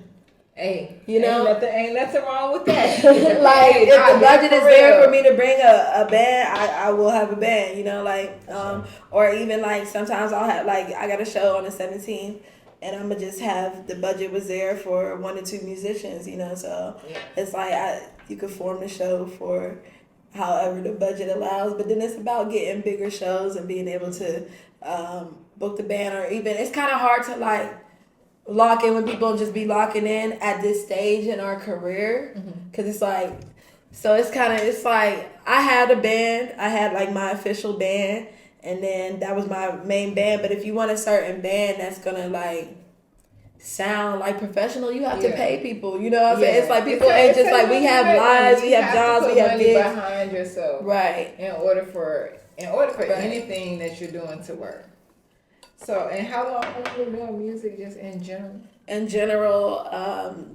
Hey, you know, ain't nothing wrong with that. Like, if the budget is there for me to bring a band, I will have a band, you know, like, or even like sometimes I'll have, like, I got a show on the 17th and I'm gonna just have, the budget was there for 1 to 2 musicians, you know, so it's like you could form the show for however the budget allows, but then it's about getting bigger shows and being able to book the band, or even, it's kind of hard to like lock in with people and just be locking in at this stage in our career, because it's like, so it's like I had a band, I had like my official band, and then that was my main band, but if you want a certain band that's gonna like sound like professional, you have to pay people. You know what I'm Yeah. saying? It's like people ain't just like, we have lives, we have jobs, we have money gigs. behind yourself. Right. In order for Right. anything that you're doing to work. So, and how long have you been doing music just in general? In general,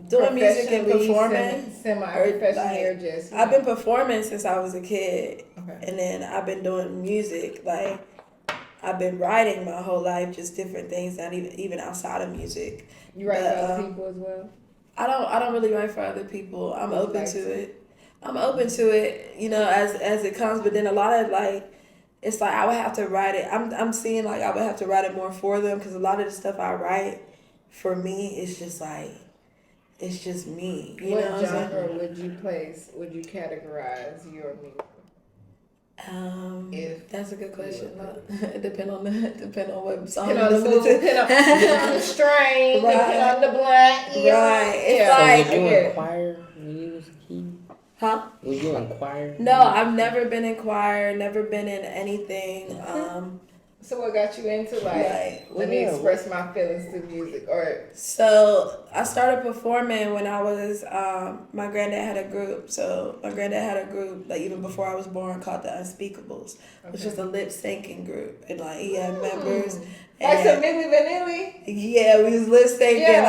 doing music and performing. Semi-professionally Like, or just? I've been performing since I was a kid. Okay. And then I've been doing music. Like, I've been writing my whole life, just different things, not even outside of music. You write But, for other people as well? I don't really write for other people. I'm Would you open like to to? it. I'm open to it, you know, as it comes. But then a lot of like, it's like I would have to write it. I'm seeing like I would have to write it more for them, because a lot of the stuff I write for me is just like, it's just me. You know What what I'm saying? genre would you categorize your music? If- That's a good question. Depend on what song Depend you're on the listening mood, to. depend on the strain, Right. depend on the blunt. Right. It's Yeah. like, So would you Yeah. inquire when you was a kid? huh? Would you inquire? No, I've never been in choir, never been in anything. So what got you into Like, let me express my feelings through music or So I started performing when I was, my granddad had a group. So my granddad had a group, like even before I was born, called the Unspeakables, which was a lip syncing group. And like he had members. like some And, Milli Vanilli? yeah, we was lip syncing, Yeah.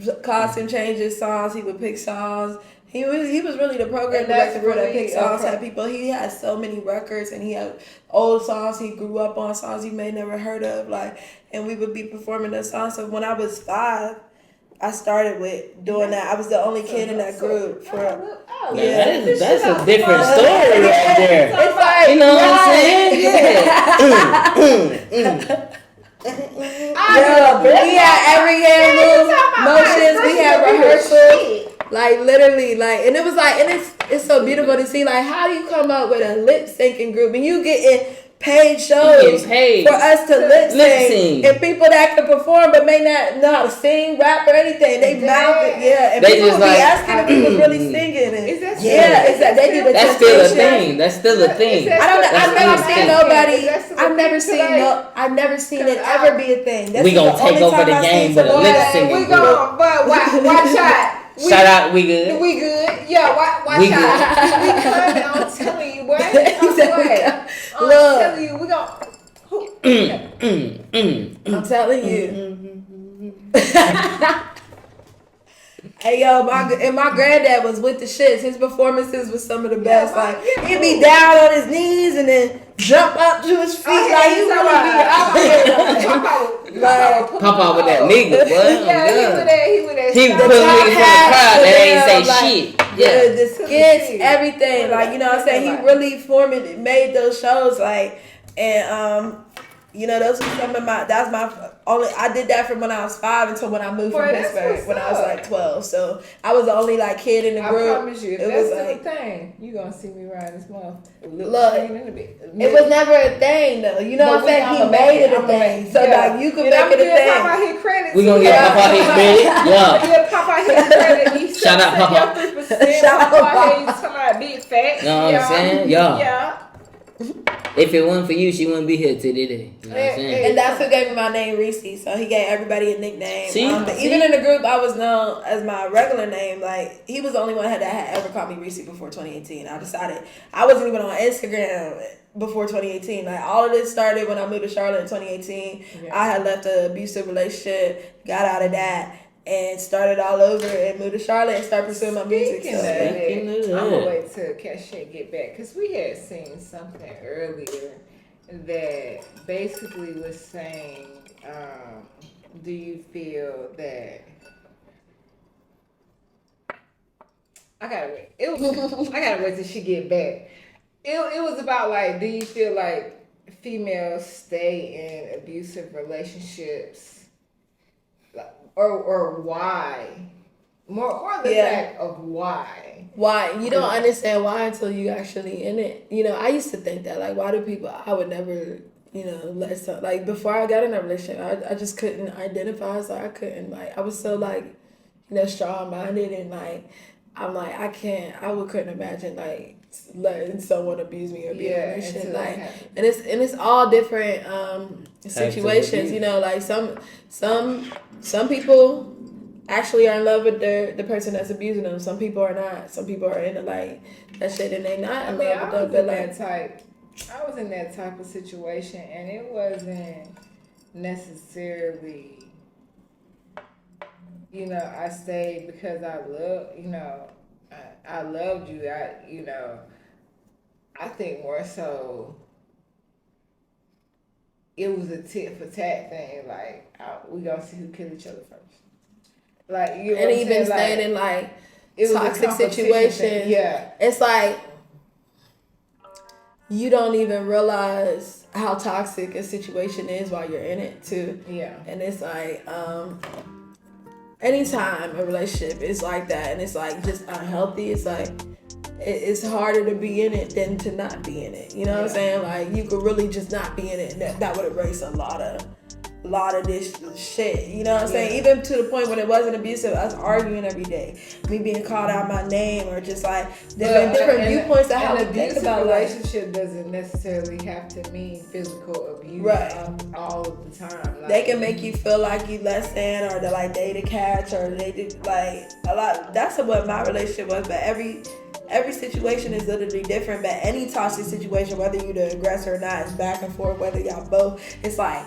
like costume changes, songs. He would pick songs. He was really the program And that's director for that. really Pick songs, okay. had people. He had so many records, and he had old songs he grew up on, songs he may never heard of, like, and we would be performing those songs. So when I was 5, I started with doing that. I was the only kid in that group for. Yeah, that's a different story right there. It's like, You know what I'm saying? Yeah. Yeah, we had every hand move, motions. We had rehearsal. Like literally, like, and it was like, and it's so beautiful to see, like, how do you come up with a lip syncing group and you getting paid shows Getting paid for us to lip sync, and people that can perform but may not know how to sing, rap, or anything. They mouth it, yeah, and They people just would be like, asking if we was really singing. And Is that yeah, it's that they do the That's still a temptation. thing. That's still a thing. I don't know. That's I've never still a seen thing. nobody. Is I've never seen it ever be a thing. That's We gonna the only take over time the I game seen with a someone- lip syncing We group. gone, but watch out. Shout out, we good. We good. Yeah, watch We out. We coming. I'm telling you, boy. He said, I'm look. telling you, we gon' I'm telling you. Hey yo, my granddad was with the shits. His performances was some of the best. Like he'd be down on his knees and then jump up to his feet. Like he really be Papa with that nigga, boy. Yeah, he would that. He the put niggas top in the hat, crowd the that ain't say like, shit. Yeah. the skits, everything. Like, you know what I'm saying? He really made those shows, like, and you know, those were some of that's my only. I did that from when I was 5 until when I moved from Pittsburgh when I was like 12. So I was the only like kid in the group. I promise you, if it that's was the like, thing, you gonna see me ride this motherfucker. Look, it was never a thing though. You know what I'm saying? He made it a thing. So like you could make it a thing. Papa his credit. We gonna get Papa his credit. Yeah. Give Papa his credit. Shout out Papa. Shout out Papa. He's talking about big fat. You know what I'm saying? Yeah. Yeah. If it wasn't for you, she wouldn't be here today. You know what I'm saying? And that's who gave me my name, ReeCee. So he gave everybody a nickname. See? Even in the group, I was known as my regular name. Like, he was the only one that had ever called me ReeCee before 2018. I decided I wasn't even on Instagram before 2018. Like, all of this started when I moved to Charlotte in 2018. Yeah. I had left an abusive relationship, got out of that, and started all over and moved to Charlotte and started pursuing my music. So. I'm gonna wait till Cashay get back because we had seen something earlier that basically was saying, do you feel that I gotta wait. I gotta wait till she get back. It was about like, do you feel like females stay in abusive relationships? Or why? More the fact of why. Why? You don't understand why until you actually in it. You know, I used to think that, like, why do people, I would never, you know, let some, like, before I got in a relationship, I just couldn't identify, so I couldn't, like, I was so, like, you know, strong-minded, and, like, I'm like, I couldn't imagine, like, letting someone abuse me or be in a relationship, like, and it's all different situations, you know, like some people actually are in love with the person that's abusing them. Some people are not. Some people are into like that shit and they not in love with them. But like, I was in that type of situation, and it wasn't necessarily, I stayed because I loved you. I think more so it was a tit for tat thing. Like, we gonna see who kill each other first. Like, you know, and what I'm even saying? staying Like, in like it was a toxic competition situations. thing. Yeah, it's like you don't even realize how toxic a situation is while you're in it too. Yeah, and it's like anytime a relationship is like that and it's like just unhealthy, it's like it's harder to be in it than to not be in it. You know what I'm saying? Like, you could really just not be in it, and that would erase a lot of this shit. You know what I'm saying? Even to the point when it wasn't abusive, us arguing every day, me being called out my name, or just like different viewpoints of how we think about life. Relationship doesn't necessarily have to mean physical abuse, all of the time. Like, they can make you feel like you less than, or like they the catch, or they did like a lot. That's what my relationship was. But every situation is literally different. But any toxic situation, whether you the aggressor or not, it's back and forth. Whether y'all both, it's like,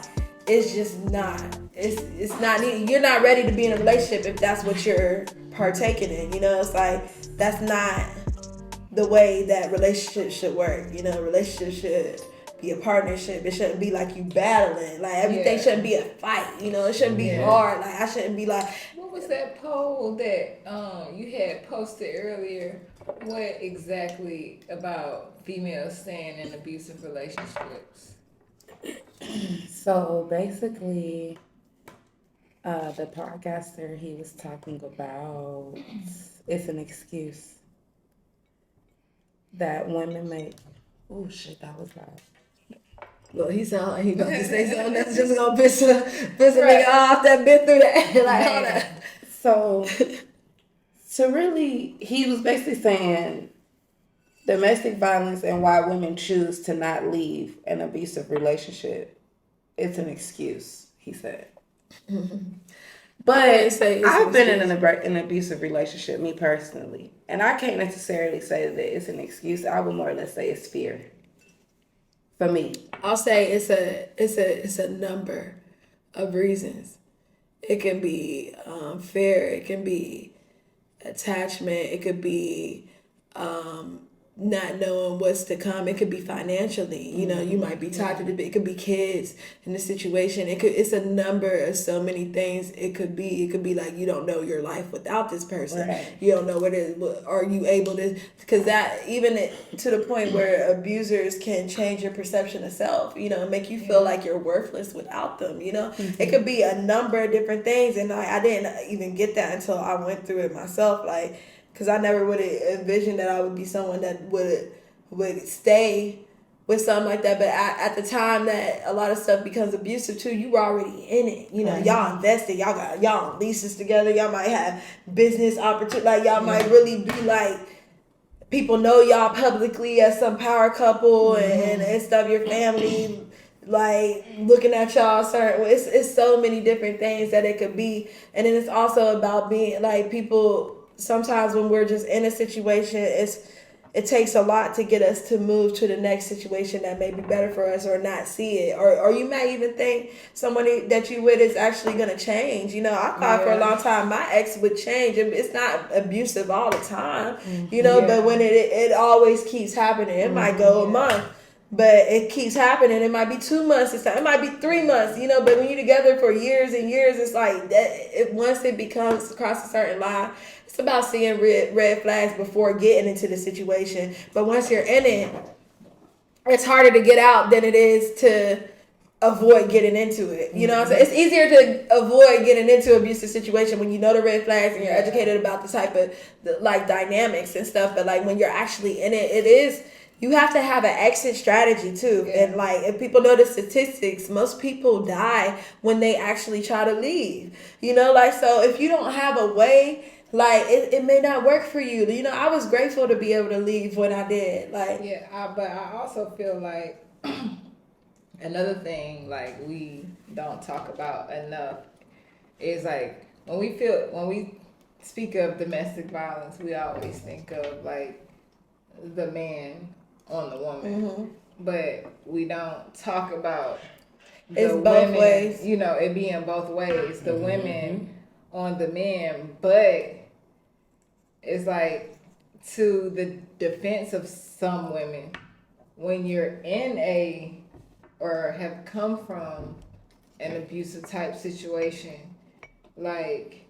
it's just not. It's not needed. You're not ready to be in a relationship if that's what you're partaking in. You know, it's like, that's not the way that relationships should work. You know, relationships should be a partnership. It shouldn't be like you battling. Like, everything shouldn't be a fight. You know, it shouldn't be hard. Like, I shouldn't be like. What was that poll that you had posted earlier? What exactly about females staying in abusive relationships? So basically, the podcaster, he was talking about it's an excuse that women make. Oh shit, that was loud. Well, he sound like he about to say something that's just gonna piss a nigga off that been through that. Like, hold on. So really, he was basically saying domestic violence and why women choose to not leave an abusive relationship. It's an excuse, he said. But I've been in an abusive relationship, me personally, and I can't necessarily say that it's an excuse. I would more or less say it's fear. For me, I'll say it's a number of reasons. It can be fear. It can be attachment. It could be not knowing what's to come. It could be financially. You know, you might be tied to the. It could be kids in the situation. It's a number of so many things. It could be like you don't know your life without this person. Right. You don't know what it is. Are you able to? Because that even to the point where abusers can change your perception of self. You know, make you feel like you're worthless without them. You know, it could be a number of different things, and I didn't even get that until I went through it myself. Like. Because I never would have envisioned that I would be someone that would stay with something like that. But at the time that a lot of stuff becomes abusive too, you were already in it. You know, y'all invested, y'all on leases together, y'all might have business opportunity, like y'all might really be like, people know y'all publicly as some power couple and stuff, your family like looking at y'all certain ways. It's so many different things that it could be. And then it's also about being like people. Sometimes when we're just in a situation, it takes a lot to get us to move to the next situation that may be better for us, or not see it, or you might even think somebody that you with is actually gonna change. You know, I thought for a long time my ex would change. It's not abusive all the time, you know, but when it always keeps happening, it might go a month. But it keeps happening. It might be 2 months. It might be 3 months. You know. But when you're together for years and years, it's like that. Once it becomes across a certain line, it's about seeing red flags before getting into the situation. But once you're in it, it's harder to get out than it is to avoid getting into it. You know what I'm saying? It's easier to avoid getting into an abusive situation when you know the red flags and you're educated about the type of like dynamics and stuff. But like when you're actually in it, it is. You have to have an exit strategy too. Yeah. And like, if people know the statistics, most people die when they actually try to leave. You know, like, so if you don't have a way, like, it may not work for you. You know, I was grateful to be able to leave when I did. Like, but I also feel like another thing like we don't talk about enough is like when we speak of domestic violence, we always think of like the man on the woman, but we don't talk about It's the both women, ways. you know, it being both ways. The women on the men, but it's like to the defense of some women, when you're in a or have come from an abusive type situation, like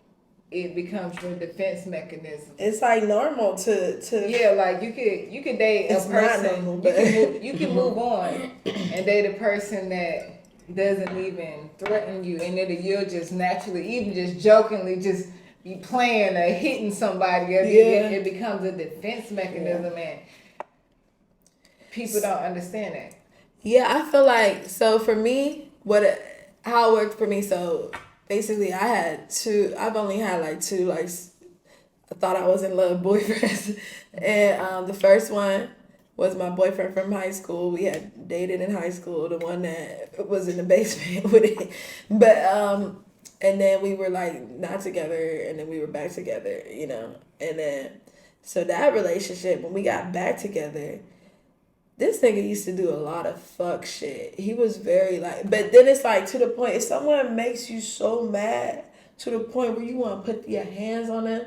it becomes your defense mechanism. It's like normal to Yeah, like you could date It's a not person. normal, but You can move on and date a person that doesn't even threaten you, and then you'll just naturally, even just jokingly, just be playing or hitting somebody. It becomes a defense mechanism, and people don't understand that. Yeah, I feel like, so for me, how it worked for me, so basically I've only had like two, like, I thought I was in love boyfriends. And the first one was my boyfriend from high school. We had dated in high school, the one that was in the basement with it. But, and then we were like not together, and then we were back together, you know. And then, so that relationship, when we got back together, this nigga used to do a lot of fuck shit. He was very like, but then it's like to the point, if someone makes you so mad to the point where you want to put your hands on them,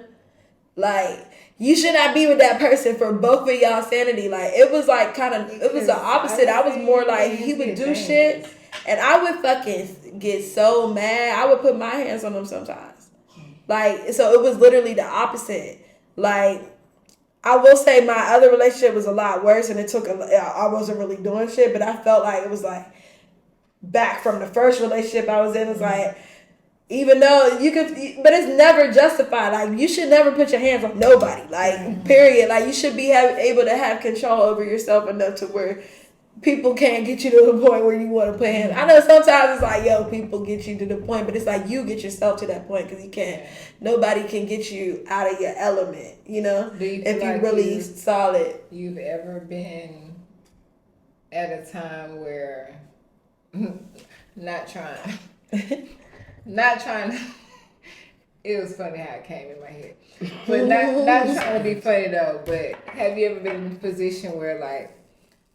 like, you should not be with that person for both of y'all sanity. Like, it was like it was the opposite. I was more like, he would do shit and I would fucking get so mad. I would put my hands on him sometimes. Like, so it was literally the opposite. Like, I will say my other relationship was a lot worse, and I wasn't really doing shit, but I felt like it was like back from the first relationship I was in. It's like, even though you could, but it's never justified. Like, you should never put your hands on nobody. Like, period. Like, you should be able to have control over yourself enough to where people can't get you to the point where you want to put hands. I know sometimes it's like, yo, people get you to the point, but it's like you get yourself to that point, because you can't. Nobody can get you out of your element, you know. If you're really solid. You've ever been at a time where not trying. It was funny how it came in my head, but not trying to be funny though. But have you ever been in a position where like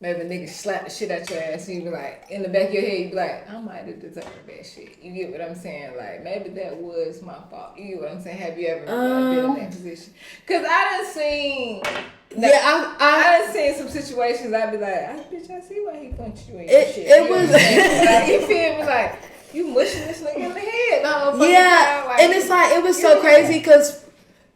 maybe a nigga slap the shit out your ass, and you be like, in the back of your head, you be like, I might have deserved that shit. You get what I'm saying? Like, maybe that was my fault. You get what I'm saying? Have you ever been in that position? Cause I done seen. I done seen some situations. I'd be like, bitch, I see why he punched you in your shit. It was like, you feel me? Like, you mushing this nigga in the head. Like, and it's like, it was so crazy, because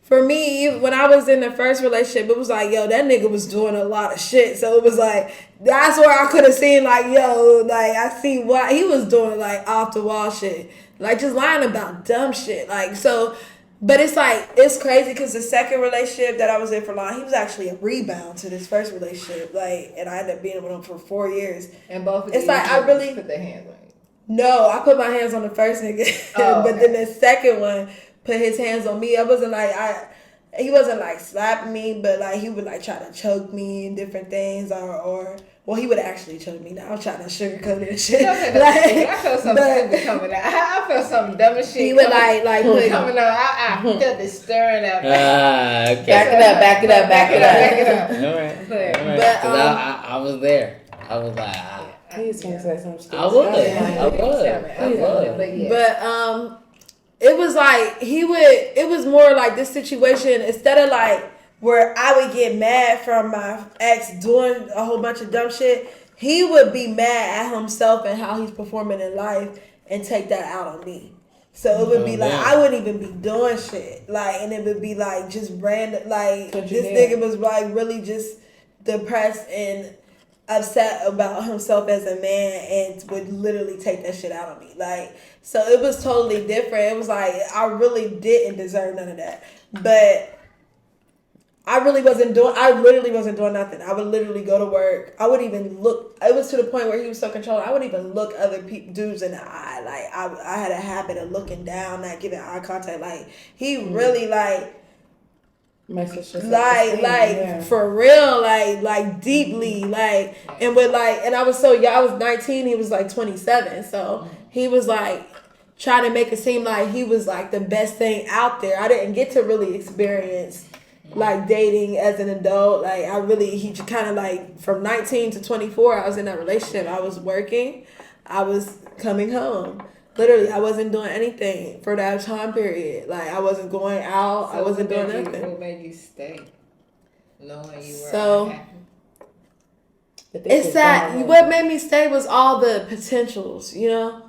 for me, when I was in the first relationship, it was like, yo, that nigga was doing a lot of shit. So it was like, that's where I could have seen, like, yo, like, I see why he was doing, like, off the wall shit. Like, just lying about dumb shit. Like, so, but it's like, it's crazy, because the second relationship that I was in for long, he was actually a rebound to this first relationship. Like, and I ended up being with him for 4 years. And both of it's like, I really put their hands on you. No, I put my hands on the first nigga. But then the second one put his hands on me. I wasn't like, he wasn't like slapping me, but like he would like try to choke me and different things, or he would actually choke me. Now I was trying to sugarcoat it and shit. I felt something stupid coming out. I felt something dumb as shit. He would like put coming out. I felt it stirring up. Okay. Back it up. All right. But I was there. I was like, He's gonna say something stupid. I would. But it was like it was more like this situation, instead of like where I would get mad from my ex doing a whole bunch of dumb shit, he would be mad at himself and how he's performing in life and take that out on me. So it would be like, I wouldn't even be doing shit. Like, and it would be like just random, like this nigga was like really just depressed and upset about himself as a man and would literally take that shit out on me. Like, so it was totally different. It was like, I really didn't deserve none of that. But I literally wasn't doing nothing. I would literally go to work. I would even look, it was to the point where he was so controlling, I wouldn't even look other dudes in the eye. Like, I had a habit of looking down, not giving eye contact. Like, he really like, for real, like deeply, like, and with like, and I was so young, I was 19, he was like 27, so he was like trying to make it seem like he was like the best thing out there. I didn't get to really experience like dating as an adult. Like he kind of like from 19 to 24, I was in that relationship. I was working, I was coming home. Literally, I wasn't doing anything for that time period. Like I wasn't going out. So I wasn't doing nothing. What made you stay? Knowing you were So. unhappy? It's that what made me stay was all the potentials, you know?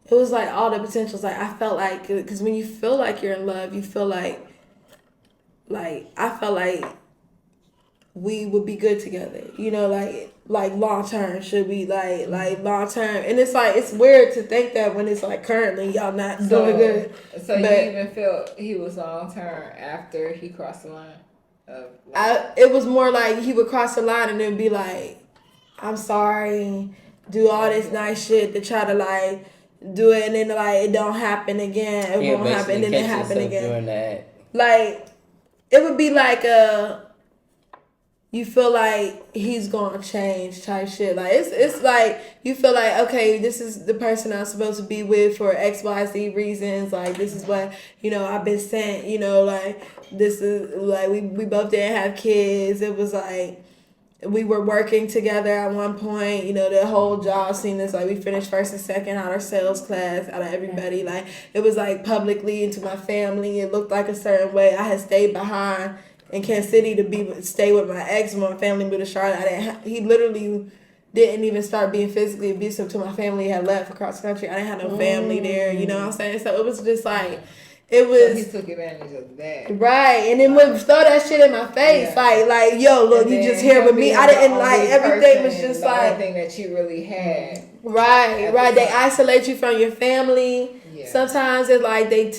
It was like all the potentials. Like I felt like, because when you feel like you're in love, you feel like I felt like we would be good together, you know, like long term, should we like long term. And it's like, it's weird to think that when it's like currently y'all not doing good. So you even felt he was long term after he crossed the line? It was more like he would cross the line and then be like, I'm sorry, do all this nice shit to try to like do it, and then like it don't happen again. It won't happen, and then it happen again. Doing that. Like it would be like you feel like he's gonna change type shit. Like it's like you feel like, okay, this is the person I'm supposed to be with for XYZ reasons. Like this is what, you know, I've been sent. You know, like this is like we both didn't have kids. It was like. We were working together at one point, you know, the whole job scene is like we finished first and second out our sales class, out of everybody. Like it was like publicly into my family. It looked like a certain way. I had stayed behind in Kansas City to stay with my ex when my family moved to Charlotte. He literally didn't even start being physically abusive until my family had left across the country. I didn't have no family there, you know what I'm saying? So it was just like, it was. So he took advantage of that. Right, and then would throw that shit in my face, like, yo, look, you just here with me. I didn't like, everything was just like. The only thing that you really had. Right. They isolate you from your family. Yeah. Sometimes it's like they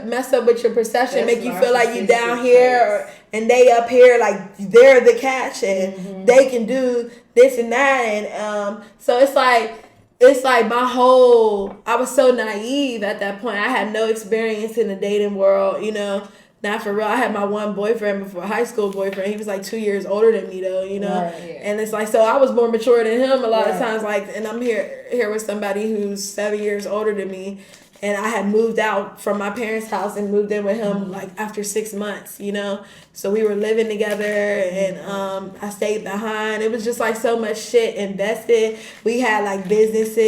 mess up with your perception, make you feel like you down here and they up here, like they're the catch and they can do this and that, and so it's like I was so naive at that point. I had no experience in the dating world, you know. Not for real. I had my one boyfriend before, high school boyfriend. He was like 2 years older than me though, you know. Right, yeah. And it's like, so I was more mature than him a lot of times, like, and I'm here with somebody who's 7 years older than me. And I had moved out from my parents' house and moved in with him like after 6 months, you know. So we were living together, and I stayed behind. It was just like so much shit invested. We had like business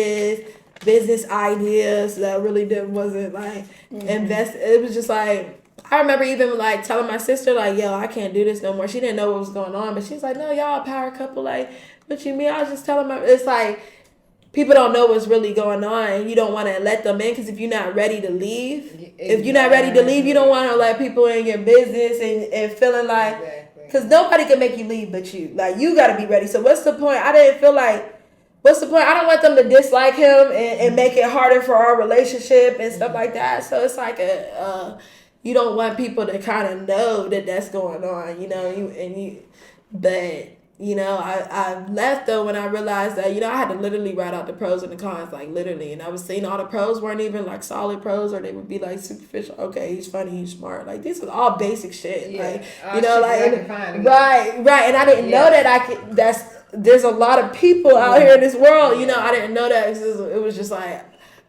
ideas that really wasn't like invested. It was just like, I remember even like telling my sister like, yo, I can't do this no more. She didn't know what was going on, but she's like, no, y'all a power couple. Like, what you mean? I was just telling her, it's like, people don't know what's really going on, and you don't want to let them in, because if you're not ready to leave, you don't want to let people in your business and feeling like, because nobody can make you leave but you. Like, you got to be ready. So what's the point? I didn't feel like, what's the point? I don't want them to dislike him and make it harder for our relationship and stuff like that. So it's like you don't want people to kind of know that that's going on, you know, but. You know, I left though when I realized that, you know, I had to literally write out the pros and the cons, like literally. And I was seeing all the pros weren't even like solid pros, or they would be like superficial. Okay, he's funny, he's smart. Like, these was all basic shit. Yeah. Like, you know, like, right. And I didn't know that there's a lot of people out here in this world. You know, I didn't know that. It was just like,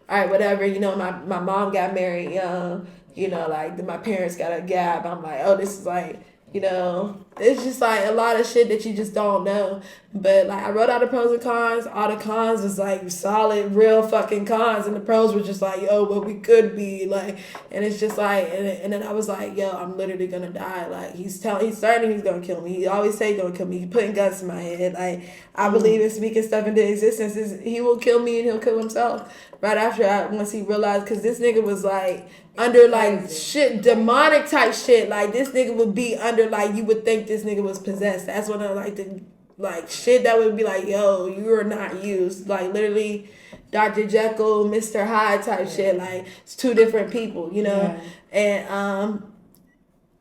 all right, whatever. You know, my mom got married young. You know, like my parents got a gap. I'm like, oh, this is like, you know, it's just like a lot of shit that you just don't know. But like, I wrote out the pros and cons. All the cons was like solid, real fucking cons, and the pros were just like, yo, what we could be like. And it's just like, and then I was like, yo, I'm literally gonna die. Like, he's certain he's gonna kill me. He always say he's gonna kill me. He putting guns in my head. Like, I believe in speaking stuff into existence. He will kill me and he'll kill himself right after once he realized, because this nigga was like under like shit, demonic type shit. Like, this nigga would be under, like, you would think this nigga was possessed. That's when I like the like shit that would be like, yo, you are not used. Like, literally Dr. Jekyll, Mr. Hyde type shit. Like, it's two different people, you know. And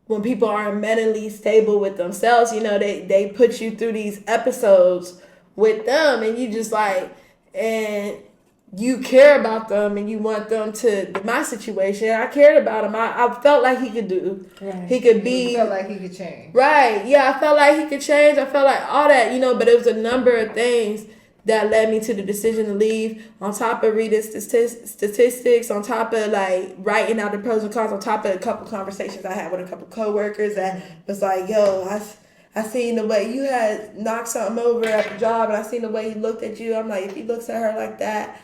when people aren't mentally stable with themselves, you know, they put you through these episodes with them, and you just like, and you care about them and you want them to, my situation, I cared about him. I felt like he could do. Right. He could be. You felt like he could change. Right. Yeah, I felt like he could change. I felt like all that, you know, but it was a number of things that led me to the decision to leave. On top of reading statistics, on top of like writing out the pros and cons, on top of a couple conversations I had with a couple coworkers that was like, yo, I seen the way you had knocked something over at the job, and I seen the way he looked at you. I'm like, if he looks at her like that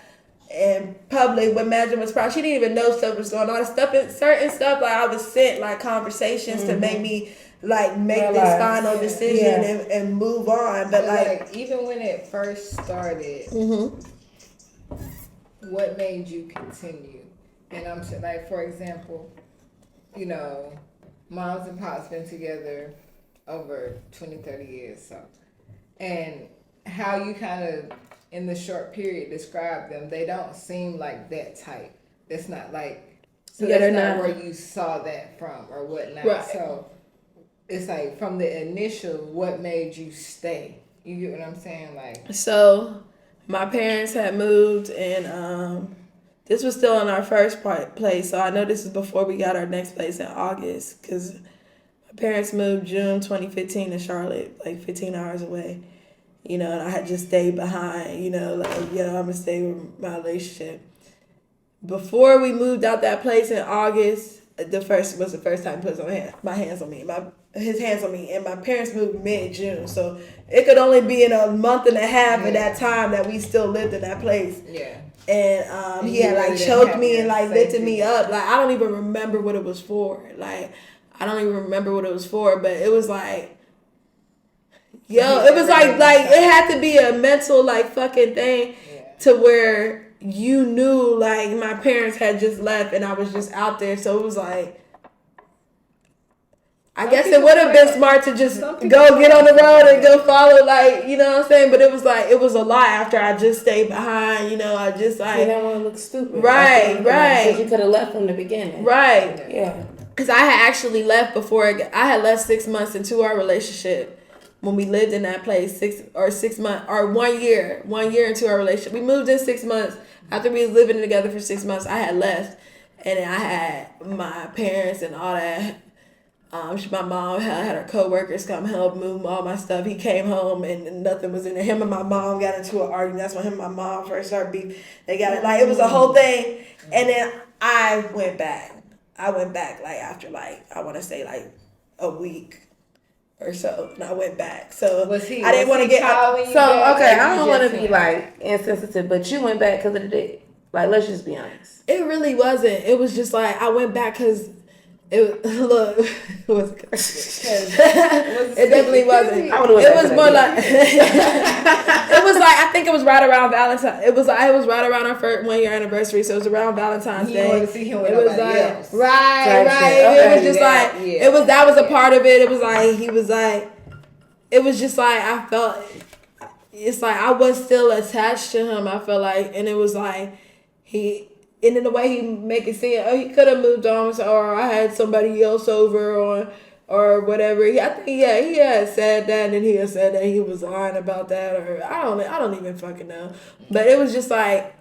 in public, what imagine was probably, she didn't even know stuff was going on. Certain stuff, like I was sent like conversations to make me like make this final decision and move on. But like even when it first started, what made you continue? And I'm saying, like, for example, you know, moms and pops been together over 20, 30 years, so, and how you kind of in the short period describe them, they don't seem like that type. It's not like, so that's not where you saw that from or whatnot. Right. So it's like from the initial, what made you stay? You get what I'm saying? Like, so my parents had moved, and this was still in our first place. So I know this is before we got our next place in August, because my parents moved June 2015 to Charlotte, like 15 hours away. You know, and I had just stayed behind, you know, like, yo, I'm going to stay with my relationship. Before we moved out that place in August, the first time he put his hands on me, and my parents moved mid-June. So it could only be in a month and a half of that time that we still lived in that place. Yeah. And he had like choked me and like lifted me up. Like, I don't even remember what it was for. Like, I don't even remember what it was for, but it was like, yo, it was like it had to be a mental like fucking thing to where you knew like my parents had just left and I was just out there. So it was like, I guess it would have been smart to just go get on the road and go follow, like, you know what I'm saying? But it was like, it was a lot after I just stayed behind, you know, I just like. You don't want to look stupid. Right. Because you could have left from the beginning. Right. Yeah. Because I had actually left before, I had left 6 months into our relationship. When we lived in that place, 6 months or 1 year into our relationship. We moved in 6 months. After we was living together for 6 months, I had left. And then I had my parents and all that. My mom had her co-workers come help move all my stuff. He came home and nothing was in there. Him and my mom got into an argument. That's when him and my mom first started beef. They got it. Like, it was a whole thing. And then I went back. Like after like, I want to say like a week or so, and I went back. So I didn't want to get. So okay, I don't want to be like insensitive, but you went back because of the dick. Like, let's just be honest. It really wasn't. It was just like I went back because it wasn't. It definitely wasn't. It was more like it was like, I think it was right around Valentine's. It was right around our first 1 year anniversary, so it was around Valentine's Day. You wanted to see him with it was nobody like else. right. Okay, it was just like that was a part of it. It was like he was like, it was just like I felt. It's like I was still attached to him. I felt like, and it was like and in the way he make it seem, he could have moved on, or I had somebody else over, or whatever. I think he had said that, and then he had said that he was lying about that, or I don't even fucking know. But it was just like,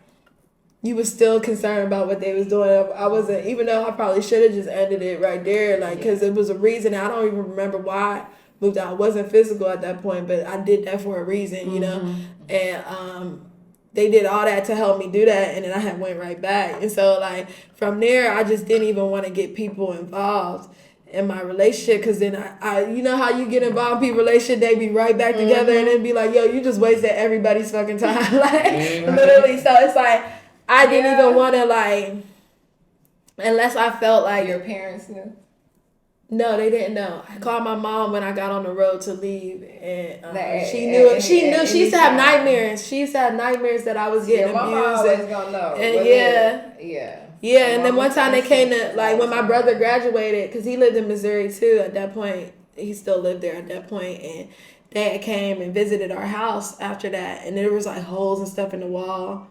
you was still concerned about what they was doing. I wasn't, even though I probably should have just ended it right there, like, because it was a reason. I don't even remember why I moved out. It wasn't physical at that point, but I did that for a reason, you know. And they did all that to help me do that, and then I had went right back. And so, like, from there, I just didn't even want to get people involved in my relationship, because then I you know how you get involved in people's relationship, they be right back together, and then be like, yo, you just wasted everybody's fucking time. Like, literally. So it's like, I didn't even want to, like, unless I felt like. Your parents knew? No, they didn't know. I called my mom when I got on the road to leave, and she knew. She used to have nightmares. She used to have nightmares that I was getting abused. My mom always gonna know. And Yeah, and then one time they came to, like, when my brother graduated, because he lived in Missouri too at that point. He still lived there at that point, and Dad came and visited our house after that, and there was like holes and stuff in the wall.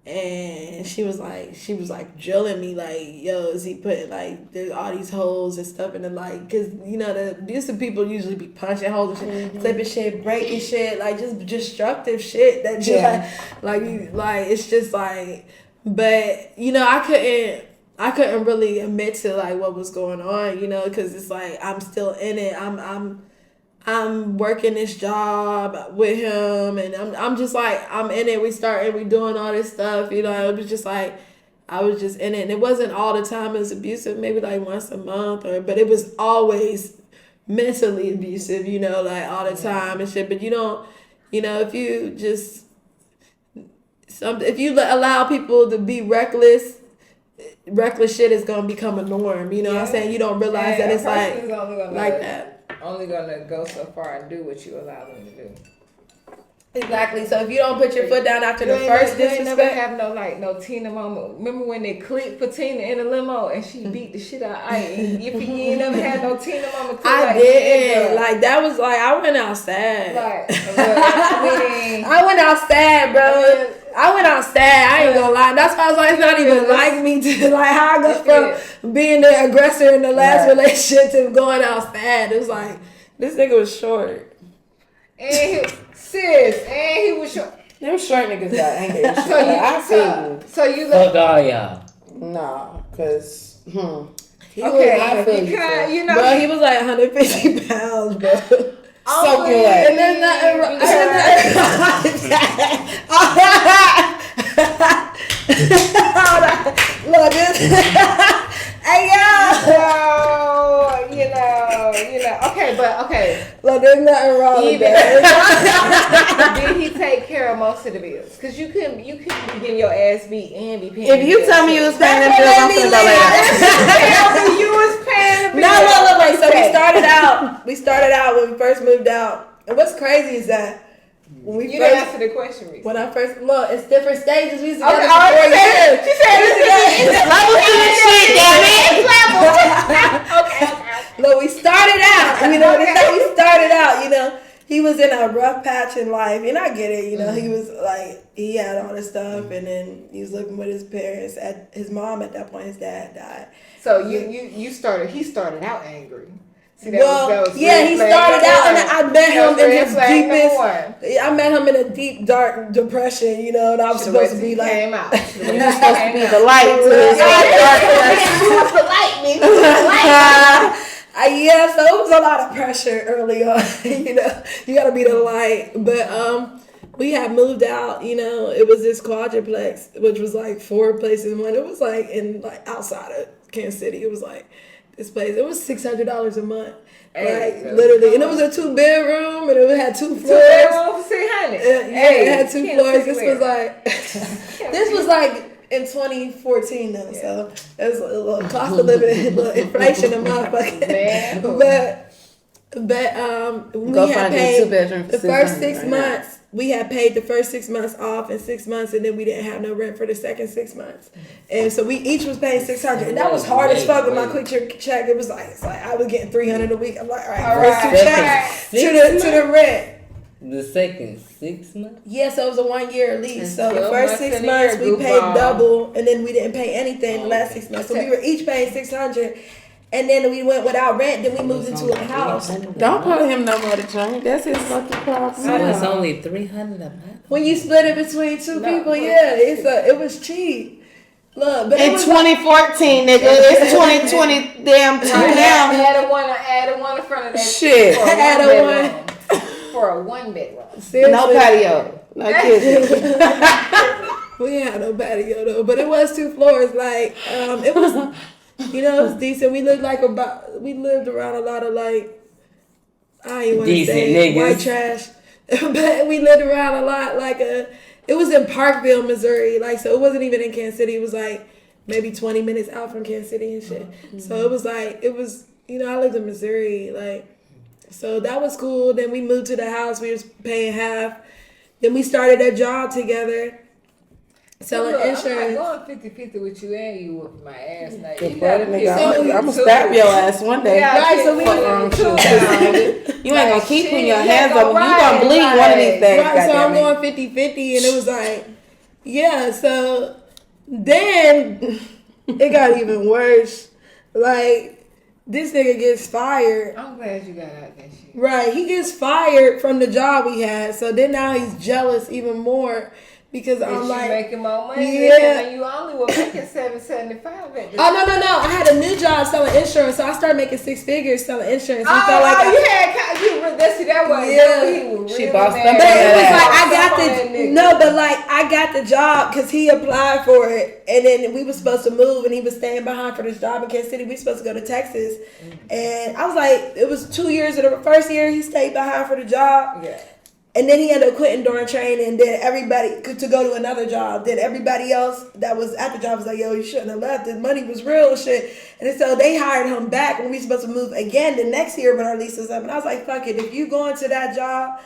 And she was like drilling me, like, yo, is he putting, like, there's all these holes and stuff in the, like, because, you know, the abusive people usually be punching holes and shit, flipping shit, breaking shit, like, just destructive shit that just, like, it's just, like, but, you know, I couldn't really admit to, like, what was going on, you know, because it's, like, I'm still in it, I'm I'm working this job with him, and I'm just like, I'm in it. We doing all this stuff, you know. It was just like, I was just in it, and it wasn't all the time it was abusive, maybe like once a month, but it was always mentally abusive, you know, like all the time and shit. But you don't, you know, if you allow people to be reckless shit is gonna become a norm. You know what I'm saying? You don't realize that it's like that. Only gonna go so far and do what you allow them to do. Exactly. So if you don't put your foot down after the first disrespect, disrespect, never have no Tina mama. Remember when they clicked for Tina in a limo and she beat the shit out of Ike? And if you ain't never had no Tina mama, I did. Like that was like I went outside. Like, I went outside, bro. I went outside. I ain't gonna lie. That's why I was like, it's not even like me to like how I go from being the aggressor in the last relationship to going outside. It was like this nigga was short. And he was short. Them short niggas got angry. I feel you. So you Fuck all y'all. Nah, cause you know, bro, he was like 150 pounds, bro. So good. And there's nothing wrong. Look, this. Hey, yo. You know. Okay. Look, there's nothing wrong with that. Did he take care of most of the bills? Because you couldn't be getting your ass beat and be paying. If you tell me you was paying the bills, I'm gonna go later. You was paying the bills. No, wait. So we started out when we first moved out. And what's crazy is that when we you didn't answer the question, Reese. When I first look, it's different stages. We used to She said it's Level to the shit, damn it. Okay. Look, we started out. You know, we started out. You know, he was in a rough patch in life, and I get it. You know, he was like he had all this stuff, and then he was living with his parents. His mom at that point, his dad died. So he started out angry. See, he started out, and I met him in his deepest. I met him in a deep, dark depression. You know, and I was supposed to be like, came out. You were supposed to be the light to his yeah, so it was a lot of pressure early on. You know, you gotta be the light. But we had moved out. You know, it was this quadruplex, which was like 4 places in one. It was like outside of Kansas City. It was like this place. It was $600 a month. Like literally, and it was a 2-bedroom, and it had 2 floors. 2 bedrooms, $600. It had 2 floors. This was like in 2014 though, so it was a little cost of living, a little inflation and motherfucking. But we had paid the first 6 months. We had paid the first 6 months off in 6 months, and then we didn't have no rent for the second 6 months. And so we each was paying $600, and that was hard as fuck with my quick check. It was like I was getting $300 a week. I'm like, all right. To the rent. The second 6 months? Yeah, so it was a 1 year lease. So the first 6 months we paid double, and then we didn't pay anything the last 6 months. So we were each paying $600, and then we went without rent. Then we moved into a house. Don't call him no more to join. That's his fucking problem. So it's only $300 a month. When you split it between 2 people, it was cheap. Look, but in 2014, nigga, it's 2020 damn 2 now. Add a one in front of that. Shit. Add a one. For a 1-bedroom. Seriously. No patio. No kidding. We ain't had no patio though, but it was 2 floors. Like it was, you know, it was decent. We lived around a lot of like, I ain't want to say niggas. White trash, but we lived around a lot like it was in Parkville, Missouri. Like, so it wasn't even in Kansas City. It was like maybe 20 minutes out from Kansas City and shit. Mm-hmm. So it was, you know, I lived in Missouri, like. So that was cool. Then we moved to the house. We was paying half. Then we started a job together, selling insurance. I'm going 50-50 with you, and you whooped my ass. Now I'm gonna stab your ass one day. Right, so we you ain't gonna keep putting your hands up. You gonna bleed one of these days. Right, so I'm going 50-50, and it was like, yeah. So then it got even worse. Like, this nigga gets fired. I'm glad you got out that shit. Right, he gets fired from the job we had. So then now he's jealous even more because I'm like making more money. Yeah, and you only were making $775 at this. Oh no! I had a new job selling insurance, so I started making 6 figures selling insurance. You That was he was She really bossed mad. up. But it was Yeah. like I got That nigga. I got the job because he applied for it, and then we were supposed to move, and he was staying behind for this job in Kansas City. We were supposed to go to Texas, and I was like, it was 2 years. In the first year, he stayed behind for the job. Yeah. And then he ended up quitting during training. Then everybody to go to another job. Then everybody else that was at the job was like, "Yo, you shouldn't have left. The money was real shit." And then so they hired him back when we were supposed to move again the next year when our lease was up. And I was like, "Fuck it. If you going to that job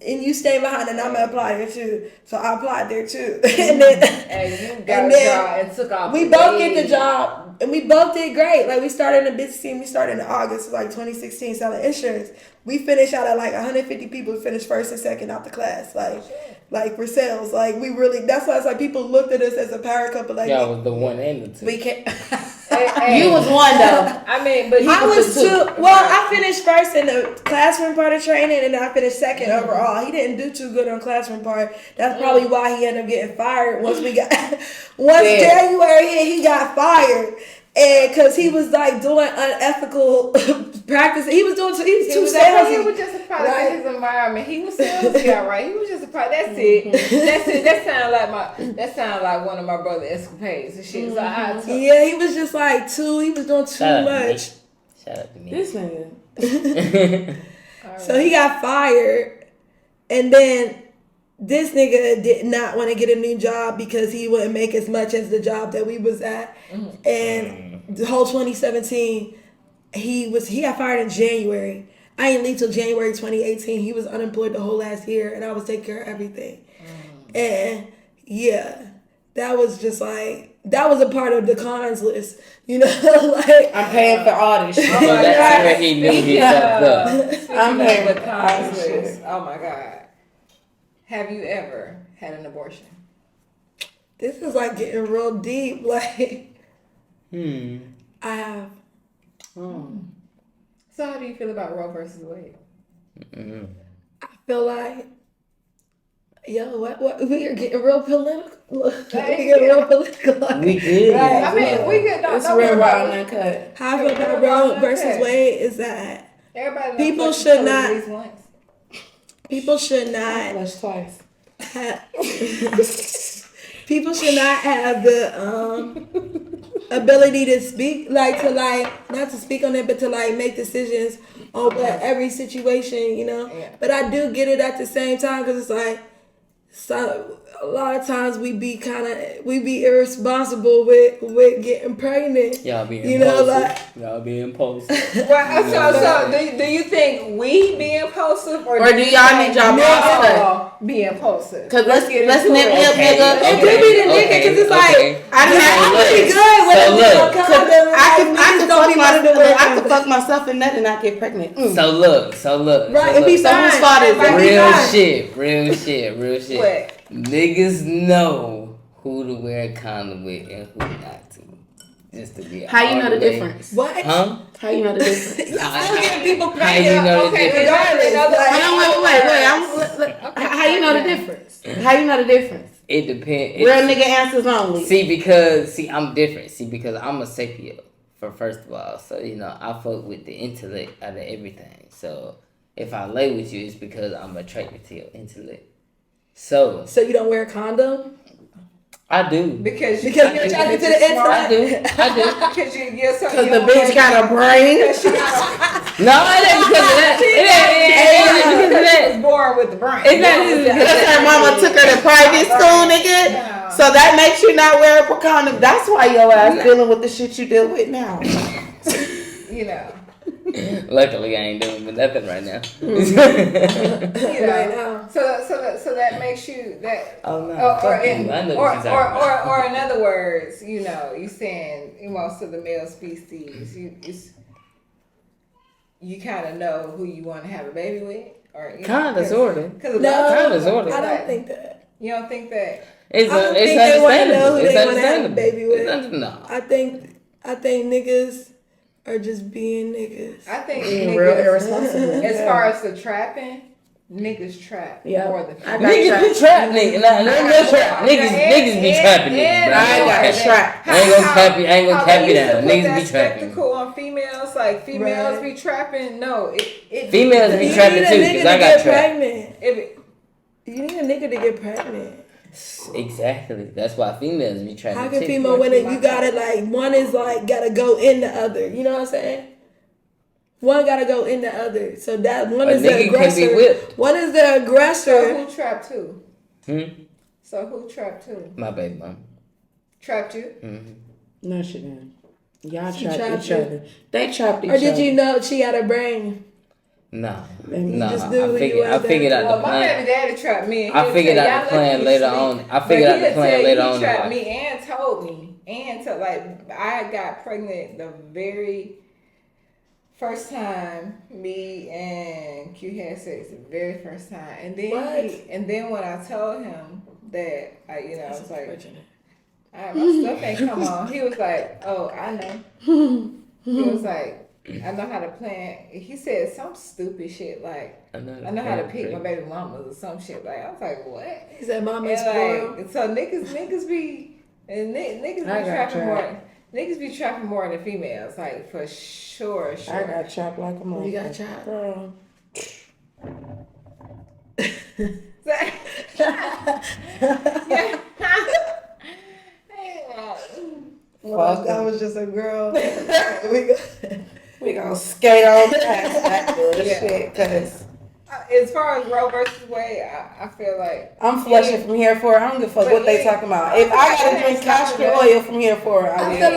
and you stay behind, then I'm gonna apply there too." So I applied there too. And then And you got a job and took off. we both get the job, and we both did great. Like we started in a business team. We started in August, like 2016, selling insurance. We finished out of like 150 people. We finished first and second out the class, like for sales. Like we really. That's why it's like people looked at us as a power couple. Like Y'all was the one and the two. we can't. You was one though. I mean, but I was two. Well, I finished first in the classroom part of training, and then I finished second overall. He didn't do too good on classroom part. That's probably why he ended up getting fired once we got. January hit, he got fired. And because he was like doing unethical practice, he was too salesy. He was just a product of his environment. He was salesy, all right. He was just a product. That's it. That's it. That sounded like one of my brother escapades and shit. So Yeah, he was just like he was doing too much. Shout out to me. This nigga. So he got fired, and then this nigga did not want to get a new job because he wouldn't make as much as the job that we was at. And the whole 2017, he got fired in January. I didn't leave till January 2018. He was unemployed the whole last year, and I was taking care of everything. And yeah, that was just like, that was a part of the cons list, you know, like I'm paying for all this shit. So that's where he knew he fucked up. I'm paying for the all this shit. cons. Oh my God. Have you ever had an abortion? this is like getting real deep. Like Hmm. I have. So how do you feel about Roe versus Wade? I feel like, what we are getting real political. We getting real political. We good. Right. I mean, we could It's real wild and cut. How I feel about Roe versus Wade is that Everybody People knows should what not- at least once. people should not Flush twice. have, people should not have the ability to speak, not to speak on it, but to like make decisions on what every situation, you know. Yeah. But I do get it at the same time because it's like, so a lot of times we be irresponsible with getting pregnant. Y'all be You know, impulsive. Y'all be impulsive. Well, so do you think we be impulsive Or do y'all need y'all boss to? all be impulsive? Cause let's get nip into it. nip nigga. It could be the nigga because it's like I done had I'm look. pretty good with So look. I could fuck myself in that and not get pregnant. So look. Right, and be So whose fine. fault is it? Real shit. What? Niggas know who to wear a condom with and who not to. Just to be How you all know the way- difference? What? Huh? How you know the difference? I'm getting people How you pregnant. know the Okay, difference? Regardless, How you know the difference? How you know the difference? It depends. Real nigga answers only. See, I'm different. Because I'm a sapio, for first of all. So, I fuck with the intellect out of everything. So, if I lay with you, it's because I'm attracted to your intellect. So you don't wear a condom? I do. Because Because you're attracted to the I intellect? do. Because you're so. Cause the bitch got a brain. No, it ain't because of that. It ain't because of She that. was born with the brain. It's not even because of Because her that. mama took her to private school, nigga. So that makes you not wear a condom. That's why your ass dealing with the shit you deal with now. You know. Luckily, I ain't doing nothing right now. You Right know. now. So that makes you that. Oh no. I know Or what you're talking about. or in other words, you saying most of the male species, you kind of know who you want to have a baby with, or Kind of, sort of. Because Kinda, sorta. I don't think that. You don't think that. It's I don't it's think they wanna know understandable. who It's they wanna have a understandable. baby with. It's no. I think niggas are just being niggas. I think Being niggas, real irresponsible. as far as the trapping, niggas trap Yeah. more than I got Niggas be trapped, nigga. Nah, niggas be trapping niggas, bro. I got trapped. I ain't gonna cap you down. Niggas be trapping. Spectacle on females, like females be trapping. No, it Females be You trapping need a too, nigga because to I got get trapped. pregnant. You need a nigga to get pregnant. Exactly. That's why females be trapping How can too. female women, you gotta like, one is like, gotta go in the other. You know what I'm saying? One gotta go in the other. So that one A is the nigga can be aggressor. whipped. One is the So aggressor. who trapped who? So who trapped who? My baby mom. Trapped you? No, she didn't. Y'all She trapped trapped each you? other. They trapped each Or other. did you know she had a brain? Nah. just knew who you I were figured out Well, the my plan. baby daddy trapped me. And I he'll figured tell out y'all the plan lucky later you on. sleep. I figured But out the he'll plan tell later you on He in trapped life. me and told me. And like I got pregnant the very first time me and Q had sex, the very first time. And then What? then when I told him that I was like, my stuff ain't come on. He was like, oh, I know. He was like, I know how to plan. He said some stupid shit like, I know how to pick my baby mamas or some shit. Like, I was like, what? He said, "Mama's And like, so niggas be trapping more. Niggas be trapping more than females, like for sure. I got trapped like a motherfucker. You got trapped? Girl. Well, that was just a girl. We gonna skate on past that bullshit, cause as far as Roe versus Wade, I feel like I'm flushing from here for. I don't give a fuck what they talking about. If I gotta drink castor oil from here for, I feel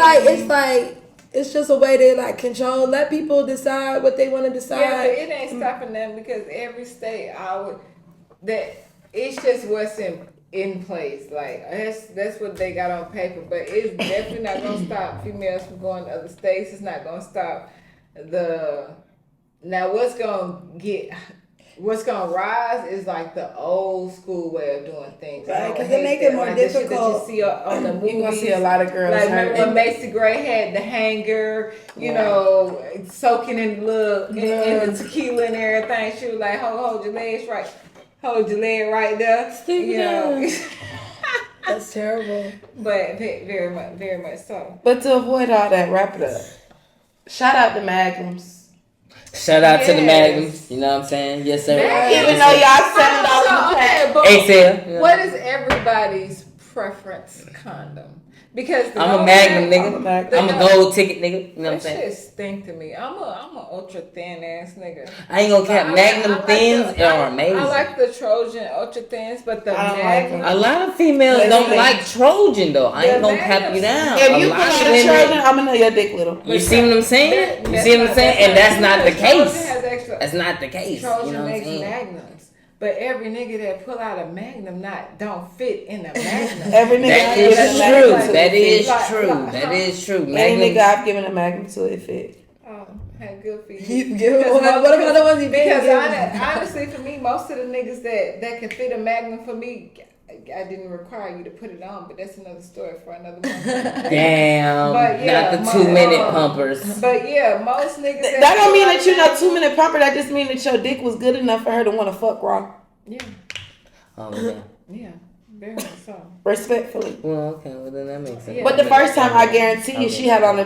like it's just a way to like control, let people decide what they want to decide. Yeah, but it ain't stopping them because every state it's just what's in place. Like that's what they got on paper. But it's definitely not gonna stop females from going to other states. It's not gonna stop what's gonna rise is like the old school way of doing things. Right, because they make it more difficult. The shit that you see on the movies. You gonna see a lot of girls. Like remember when Macy Gray had the hanger, soaking in the tequila and everything. She was like, hold your legs right. Hold your leg right there. That's terrible. But very much so. But to avoid all that, wrap it up. Shout out to Magnums. Shout out to the Magnums. You know what I'm saying? Yes, sir. Even though y'all $7 ASL. What is everybody's preference condom? Because I'm a Magnum nigga. I'm a gold ticket nigga. You know what I'm that saying? shit stink to me. I'm a ultra thin ass nigga. I ain't gonna cap. Magnum thins are amazing. I like the Trojan ultra thins, but the Magnum. A lot of females don't like Trojan though. I ain't gonna cap you down. If you put out a Trojan, I'm gonna know your dick little. You see what I'm saying? You see what I'm saying? And that's not the case. That's not the case. Trojan You know what I'm makes saying? Magnums. But every nigga that pull out a Magnum don't fit in a Magnum. Every nigga That is true. That is true. Any nigga I've given a Magnum to, it fit. Oh, hey, good for you. You give it. What about the ones you been Because giving? honestly, for me, most of the niggas that can fit a Magnum for me, I didn't require you to put it on, but that's another story for another one. Damn. But yeah, not the 2-minute pumpers. But yeah, most niggas. That don't mean that you know 2-minute pumper. That just mean that your dick was good enough for her to want to fuck raw. Yeah. Oh yeah. Yeah. Very much so. Respectfully. Well, okay. Well, then that makes sense. But the first time, I guarantee you, she had on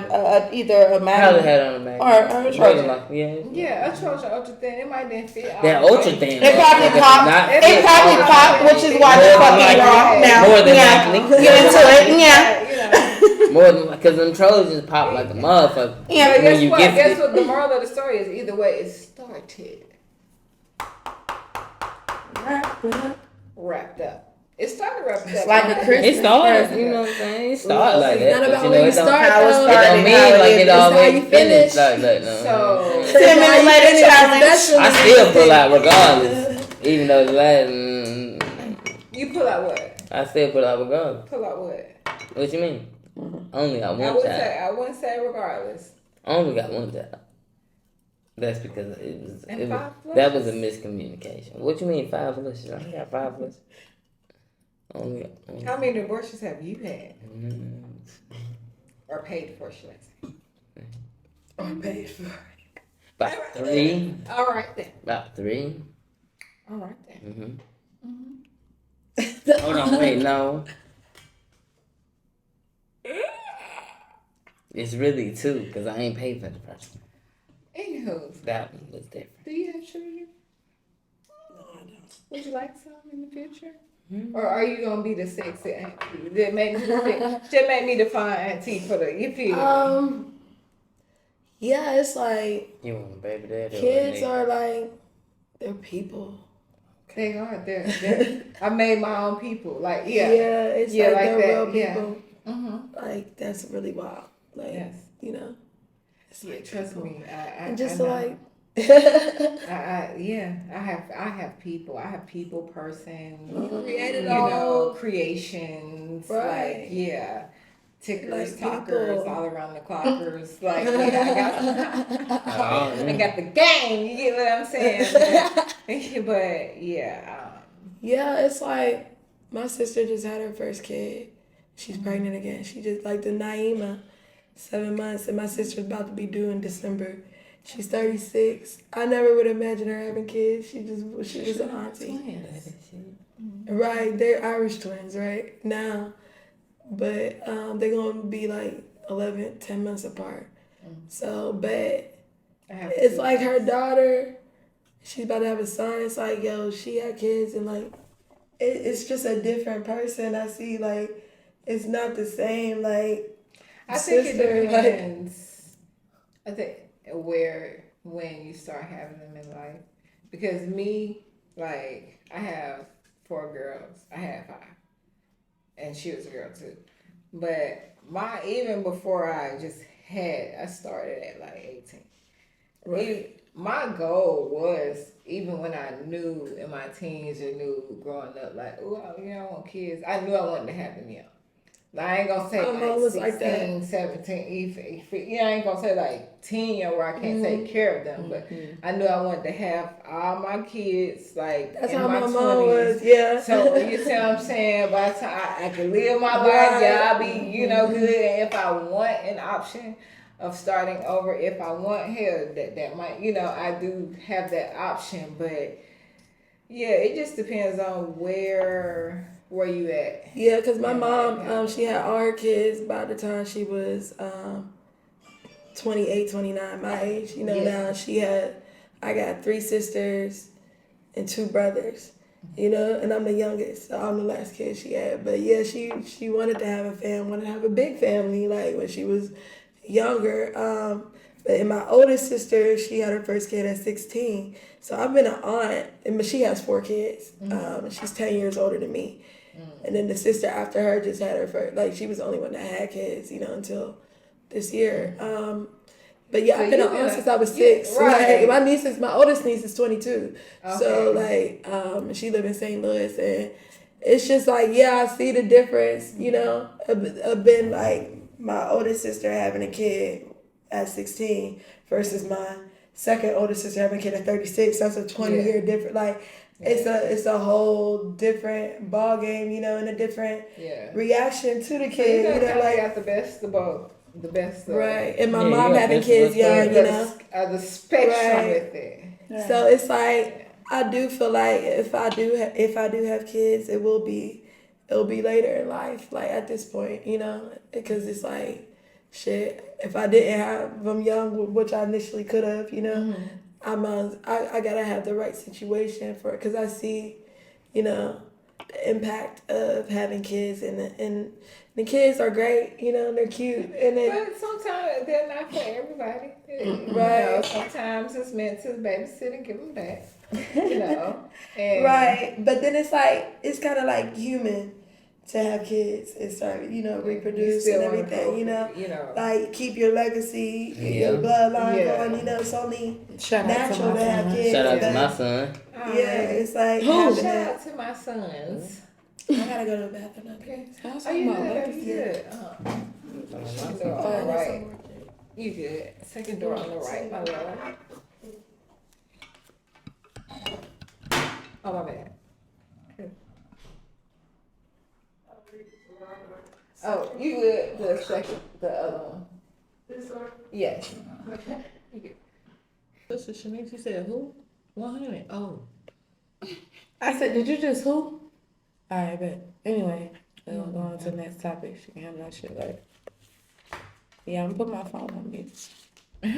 either a Magnum Probably had on a Magnum. or a Trojan. Yeah, a Trojan ultra thin. It might didn't fit. That ultra thin. It probably popped. It probably popped, which is why they're fucking raw now. More than yeah. likely. Get into it. Yeah. More than because them Trojans pop like a motherfucker. Yeah. But When you guess what? The moral of the story is either way it started. Wrapped up. It started wrapped up. It's like a Christmas. It started, you know what I'm saying? It started like that. It's not about but when you it don't- start, how it though. It started. don't mean like it It's how already you finished finish. like that. No. So 10 minutes later, challenge. I still pull out regardless, even though the last. you pull out what? I still pull out regardless. Pull out what? What you mean? Only got I one wouldn't child. say. I wouldn't say regardless. Only got one child. That's because And it was 5 flushes? that was a miscommunication. What you mean 5 flushes? I got 5 flushes. Only. How many abortions have you had? Or paid for, should I say? Or paid for. About 3. All right then. About 3. All right then. Hold on, wait, no. It's really 2 because I ain't paid for the first one. Anywho, That one was different. do you have children? Would you like some in the future? Or are you gonna be the sexy auntie that make me just make me the fine auntie for the you feel? Yeah, it's like You want a baby daddy or a kids nigga? are like they're people. They are. They're I made my own people. Like It's Yeah, like like they're that, real yeah. people. Mm-hmm. Like that's really wild. Like Yes. you know, it's Yeah, like trust people. me. And just I know. like I have people. I have people person. created You know, creations. Right. Like yeah. Tickers, Like talkers, people. all around the clockers. Like yeah, I got the game. You get what I'm saying? But yeah. yeah, it's like my sister just had her first kid. She's pregnant again. She just like the Naima, 7 months, and my sister's about to be due in December. She's 36. I never would imagine her having kids. She was an auntie. Right, they're Irish twins right now, but they're gonna be like 10 months apart. So, but it's like her daughter. She's about to have a son. It's like, yo, she had kids, and like, it's just a different person. I see, like, it's not the same. Like, I think sister, it depends. I think when you start having them in life, because me, like, I have 4 girls. I had 5, and she was a girl too. But even before I started at like 18. Right. My goal was, even when I knew in my teens or knew growing up, like, oh, I want kids. I knew I wanted to have them young. Like, I ain't gonna say like 16, 17, I ain't gonna say like 10 where I can't take care of them, but I knew I wanted to have all my kids like that's in how my my 20s. mom was. Yeah. So you see what I'm saying? By the time I can live my life, I'll be good. And if I want an option of starting over, if I want that might, I do have that option, but yeah, it just depends on where you at. Yeah, because my mom, she had all her kids by the time she was 28, 29, my age. Now I got 3 sisters and 2 brothers, and I'm the youngest, so I'm the last kid she had. But yeah, she wanted to have a family, wanted to have a big family, like when she was younger. But my oldest sister, she had her first kid at 16. So I've been an aunt, but she has 4 kids. And she's 10 years older than me. And then the sister after her just had her first, like she was the only one that had kids, until this year. But yeah, so I've been an aunt since I was 6. Right. Like my oldest niece is 22. Okay. So like, she live in St. Louis, and it's just like, I see the difference, of been like my oldest sister having a kid at 16 versus my second oldest sister having a kid at 36. That's a 20-year difference. Like, it's a whole different ball game, and a different reaction to the kid. So like got the best of both. The best of right. And my mom having kids young, the spectrum with it. Yeah. So it's like, I do feel like if I do have kids, it'll be later in life, like at this point, because it's like, shit, if I didn't have them young, which I initially could have, I gotta have the right situation for it, because I see, the impact of having kids, and the kids are great, they're cute, but sometimes they're not for everybody, right? Sometimes it's meant to babysit and give them back, and right. But then it's like, it's kind of like human to have kids and start, reproduce and everything, like keep your legacy, your bloodline going, it's only natural to have kids. Shout out to my son. It's like, shout out to my sons. I gotta go to the bathroom. Okay. Good. All right. You good. Second door on the right, my love. Oh, my bad. Oh, you good. The second, the other one. This one? Yes. You good. Sister Shanice, she said who? 100. Oh. I said, did you just who? All right, bet. Anyway, we'll go on to the next topic. She can have that shit later. Yeah, I'm gonna put my phone on mute. I'm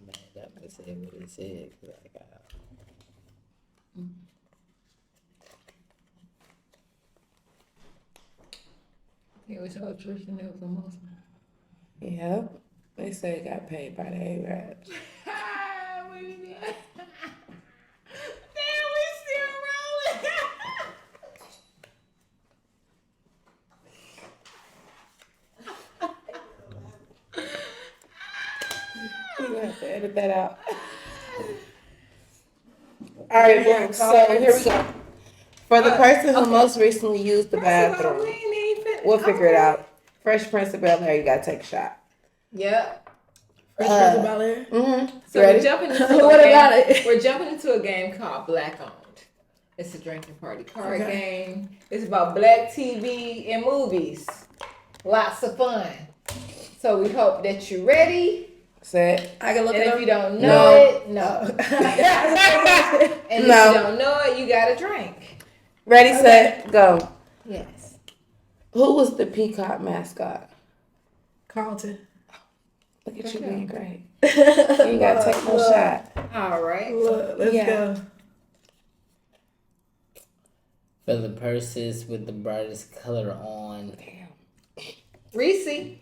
mad that I said what it said. 'Cause I got It was so Tristan. It was almost. Yep. They say it got paid by the A-Raps. You're gonna have to edit that out. All right, boom. So here we go. For the person who most recently used the bathroom, we'll figure it out. Fresh Prince of Bel-Air, you gotta take a shot. Yep. Fresh Prince of Bel-Air. Mm-hmm. So Ready? we're jumping into What about it? We're jumping into a game called Black Owned. It's a drinking party card game. It's about black TV and movies. Lots of fun. So we hope that you're ready. Set. I can look And it if up. you don't know it, no. And No. if you don't know it, you gotta drink. Ready, set, go. Yes. Who was the Peacock mascot? Carlton. Look at you being great. You ain't gotta take no shot. All right. Look, let's go. for the purses with the brightest color on. ReeCee.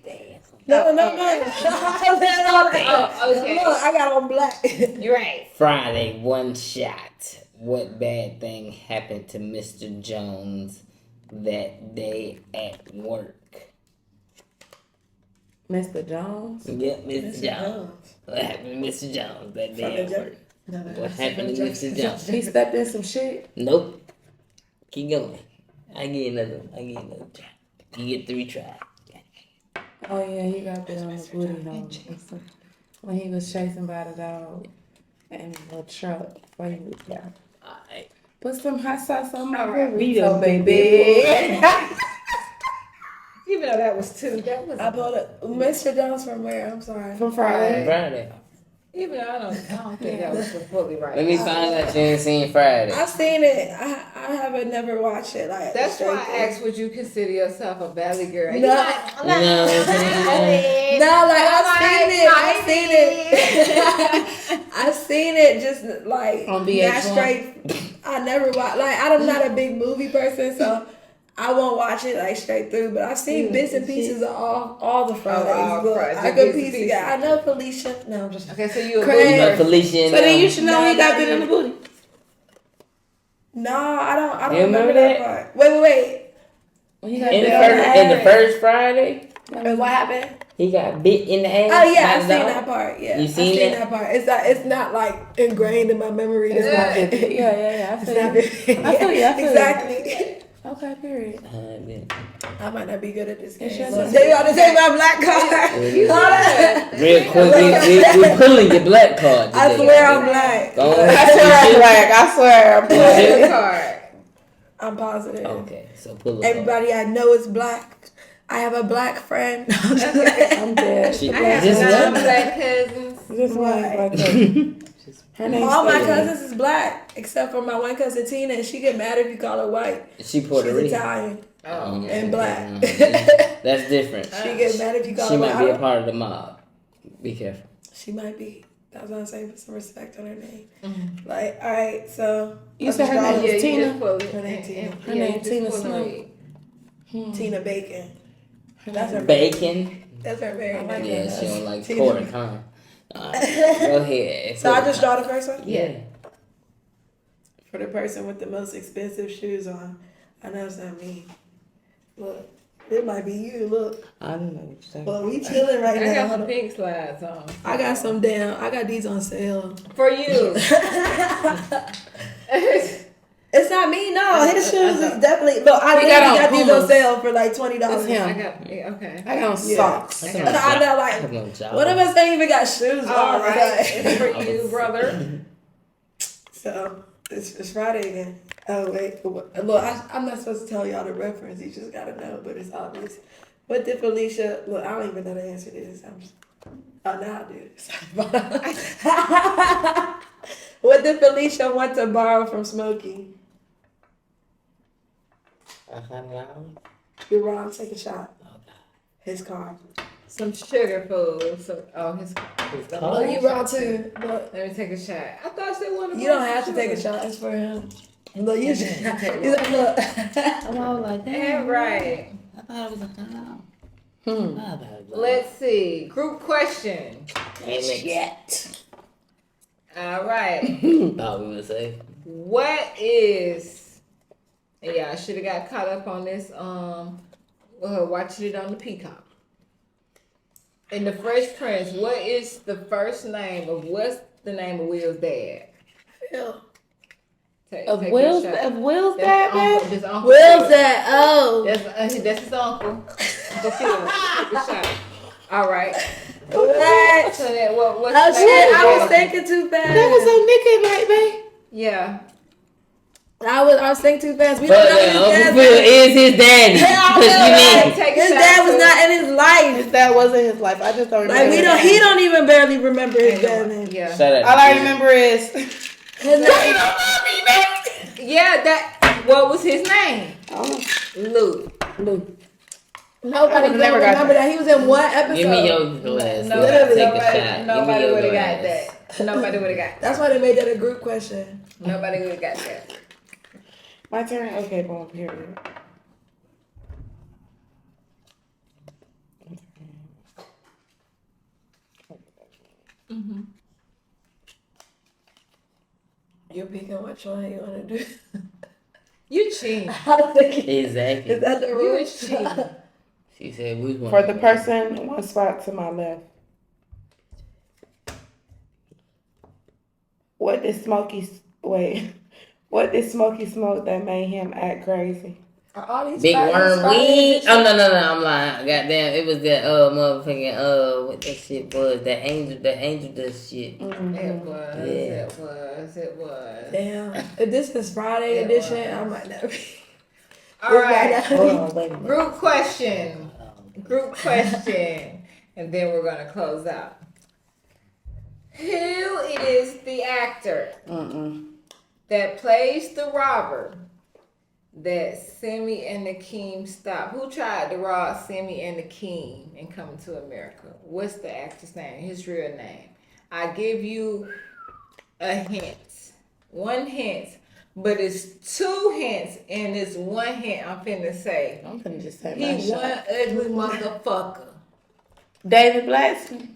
No. Oh, okay. Look, I got on black. You're right. Friday, one shot. What bad thing happened to Mr. Jones that day at work? Mr. Jones? Yep, Mr. Jones. What happened to Mr. Jones that day at work? What happened to Mr. Jones? He stepped in some shit. Nope. Keep going. I get another try. You get 3 tries. Oh yeah, he got that on the booty hole. When he was chasing by the dog and the truck before he was down. Alright. Put some hot sauce on my Alright. burrito, baby. Even though that was 2, that was. I pulled it. Mr. Jones from where? I'm sorry. From Friday. Friday. Even though I don't think that was fully right. Let me find out you ain't seen Friday. I've seen it. I haven't never watched it. Like That's straight why I through. asked, would you consider yourself a valley girl? No. You know what I'm saying? No, like I've seen it. I've seen it just like On not VH1. straight. I never watch. Like I'm not a big movie person, so I won't watch it like straight through. But I've seen bits and pieces of all the Fridays. all Look, Fridays, I bits could and piece pieces. it. I know Felicia. No, I'm just. Okay, so you a Craig. You know believer. Felicia and So then you should know No, he got not bit in the booty. No, I don't You remember remember that that? part. Wait. When he got in the bit first in the first Friday, And what happened? he got bit in the ass. Oh yeah, by I've the seen dog. that part. Yeah, You seen I've seen that? that part. It's not like ingrained in my memory. It's not. Yeah, I It's feel not. you. I feel you. Exactly. Okay, period. Then I might not be good at this game. It's your Look, turn. they about to take my black card. real quick, we pulling your black card. Today, I swear I'm black. Go on. I swear I'm black. I swear I'm black. Good card. I'm positive. Okay, so pull it. Everybody I know is black. I have a black friend. I'm dead. She, I have just 9 one. black cousins. Just one Right. like that. Her name's All my Stephanie. cousins is black, except for my one cousin Tina, and she get mad if you call her white. She Puerto She's Rican. Italian Oh, and black. That's different. She get mad if you call She her might be a white. part of the mob. Be careful. She might be. That's what I'm saying. Put some respect on her name. Like, all right, so You said her name yeah, was you Tina? just pull it. Her name Tina. Her name Tina Snow. Tina Bacon. That's her. Bacon. That's her very name. Yeah, she don't like Tina. pork, huh? Alright, go ahead. So I just draw the first one. Yeah. For the person with the most expensive shoes on. I know it's not me. Look, it might be you. Look, I don't know what you're saying. but we chilling right I now. got Hold some on. pink slides on. I got some down. I got these on sale. For you. It's not me. No, his shoes is definitely. Look, I He literally got got on these Pumas. on sale for like $20. It's him. I got, okay. I got on socks. I know, like, one of us ain't even got shoes All on. right. Like, It's for you, brother. so it's Friday again. Oh wait, look, I'm not supposed to tell y'all the reference. You just gotta know, but it's obvious. What did Felicia? Look, I don't even know the answer to this. Now I do. What did Felicia want to borrow from Smokey? $100. You're wrong. Take a shot. His car. Some sugar food. His Oh, you wrong too. But Let me take a shot. I thought they wanted. you don't have to take a shot. It's for him. Look, you should. He's like, look. I'm all like, Yeah, damn. right. I thought it was $100. Let's see. Group question. Yet. All right. Thought we would say. What is? Yeah, I should have got caught up on this. Watching it on the Peacock. In the Fresh Prince, what's the name of Will's dad? Phil. Of Will's dad, man? His uncle. Will's dad. Oh. That's his uncle. Uncle Phil. Take a shot. All right. What? So that what's Oh the shit! name of I the was dad? thinking too fast. That was on Nick at Night, babe. Yeah. I was thinking too fast. We But don't know his Uncle dad's Phil name. is his daddy. Cause you mean Take a His shot dad was too. not in his life. His dad wasn't his life. I just don't remember. Like we his don't. name. He don't even barely remember his dad's name. Yeah. shut up. All I remember is His name. Yeah. What was his name? Luke. Nobody never never got remember that. He was in one episode. Give me your glass. Literally, Take a shot. Nobody Give me would your have got glass. that. Nobody would have got that. That's why they made that a group question. Nobody would have got that. my turn. Okay, boom, period. You're picking which one you want to do. You cheating. Exactly. Is that the You rule? was cheating. She said we want For the person, one spot to my left. What did Smokey smoke that made him act crazy? Are all these Big fighters worm fighters weed. and shit? Oh no, I'm lying. Goddamn, it was that motherfucking what that shit was. That angel dust shit. It was. Damn. If this is Friday It edition, was. I might not be. All right. Hold on, wait a minute. Group question. And then we're going to close out. Who is the actor that plays the robber that Simi and Nakeem stopped? Who tried to rob Simi and Nakeem and Coming to America? What's the actor's name? His real name. I give you a hint. One hint. But it's two hints and it's one hint I'm finna say. I'm finna just say my He one shot. ugly motherfucker. David Blackston.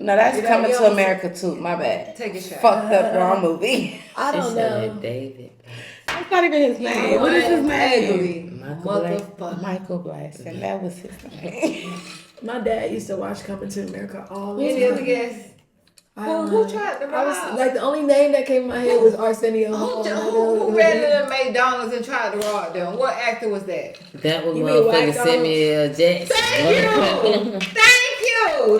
No, that's Did I Coming yell? to America too. My bad. Take a shot. Fucked up wrong movie. I She don't said know. David. That's not even his name. What is his name? Ugly motherfucker. Michael Blackston. That was his name. My dad used to watch Coming to America all the Any other time. guess? I don't Who know. tried to I was rob? like the only name that came to my head was Arsenio Hall. Who ran into McDonald's and tried to rob them? What actor was that? That was You mean motherfucking White Dog? Samuel Jackson.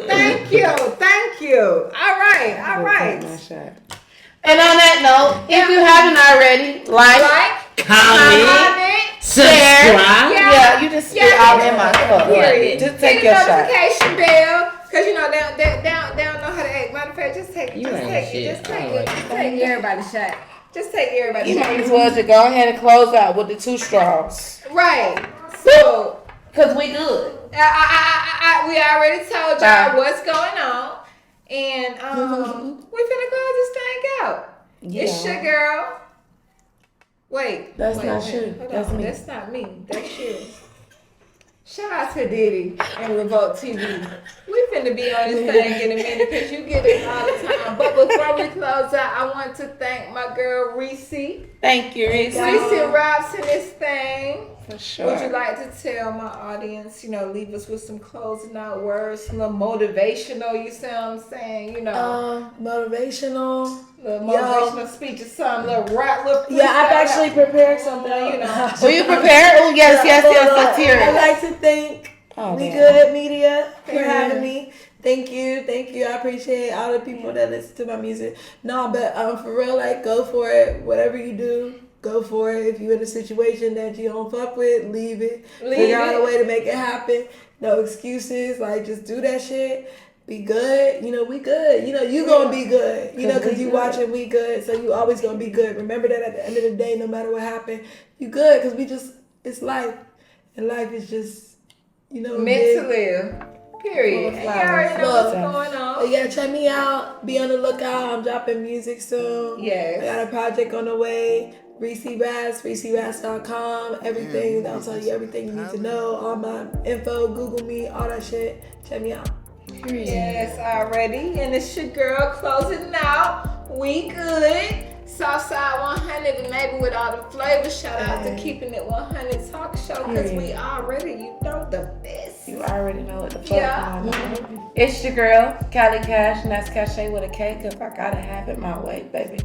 Thank you. All right. My shot. And on that note, if you haven't already, like, Comment, subscribe. yeah, you just spit all in my cup. Period. Just take Hit your the shot. notification bell, cause you know they don't know how to act. Matter of fact, just take You ain't it. shit. Just take I it. like Just take everybody's shot. Just take everybody's You shot. might as well just go ahead and close out with the 2 straws. Right. So Cause we good. we already told y'all what's going on, and we finna close this thing out. It's your girl. Wait. That's not you. Hold That's on. me. That's not me. That's you. Shout out to Diddy and Revolt TV. We finna be on this thing in a minute because you get it all the time. But before we close out, I want to thank my girl ReeCee. Thank you, ReeCee. ReeCee Raps in this thing. For sure. Would you like to tell my audience, leave us with some closing out words, a little motivational, you see what I'm saying? Motivational. Little motivational speech or something, little rap, little Yeah, I've freestyle actually rap. prepared something. Were you prepared? Oh, yes, let's hear I'd it. like to thank Oh, We damn. Good Media for Yeah. having me. Thank you. I appreciate all the people that listen to my music. No, but for real, like, go for it. Whatever you do, go for it. If you're in a situation that you don't fuck with, leave it. Figure out a way to make it happen. No excuses. Like, just do that shit. we good. You know, we good. You know, you gonna be good. You know, because you watching we good. So you always gonna be good. Remember that at the end of the day, no matter what happened, you good. Because it's life. And life is just, you know. Meant to live. Period. And you already know what's going on. Yeah, check me out. Be on the lookout. I'm dropping music soon. Yes. I got a project on the way. ReeCee Raps, ReeCeeRaps.com. Everything. I'll tell you everything you need to know. All my info. Google me. All that shit. Check me out. Yes, already. And it's your girl closing out. We good. Southside 100 and maybe with all the flavors. Shout out to Keeping It 100 Talk Show because we already, you know, the best. You already know what the fuck. Yeah. It's your girl, Cali Cash, and that's Cache with a K because I gotta have it my way, baby.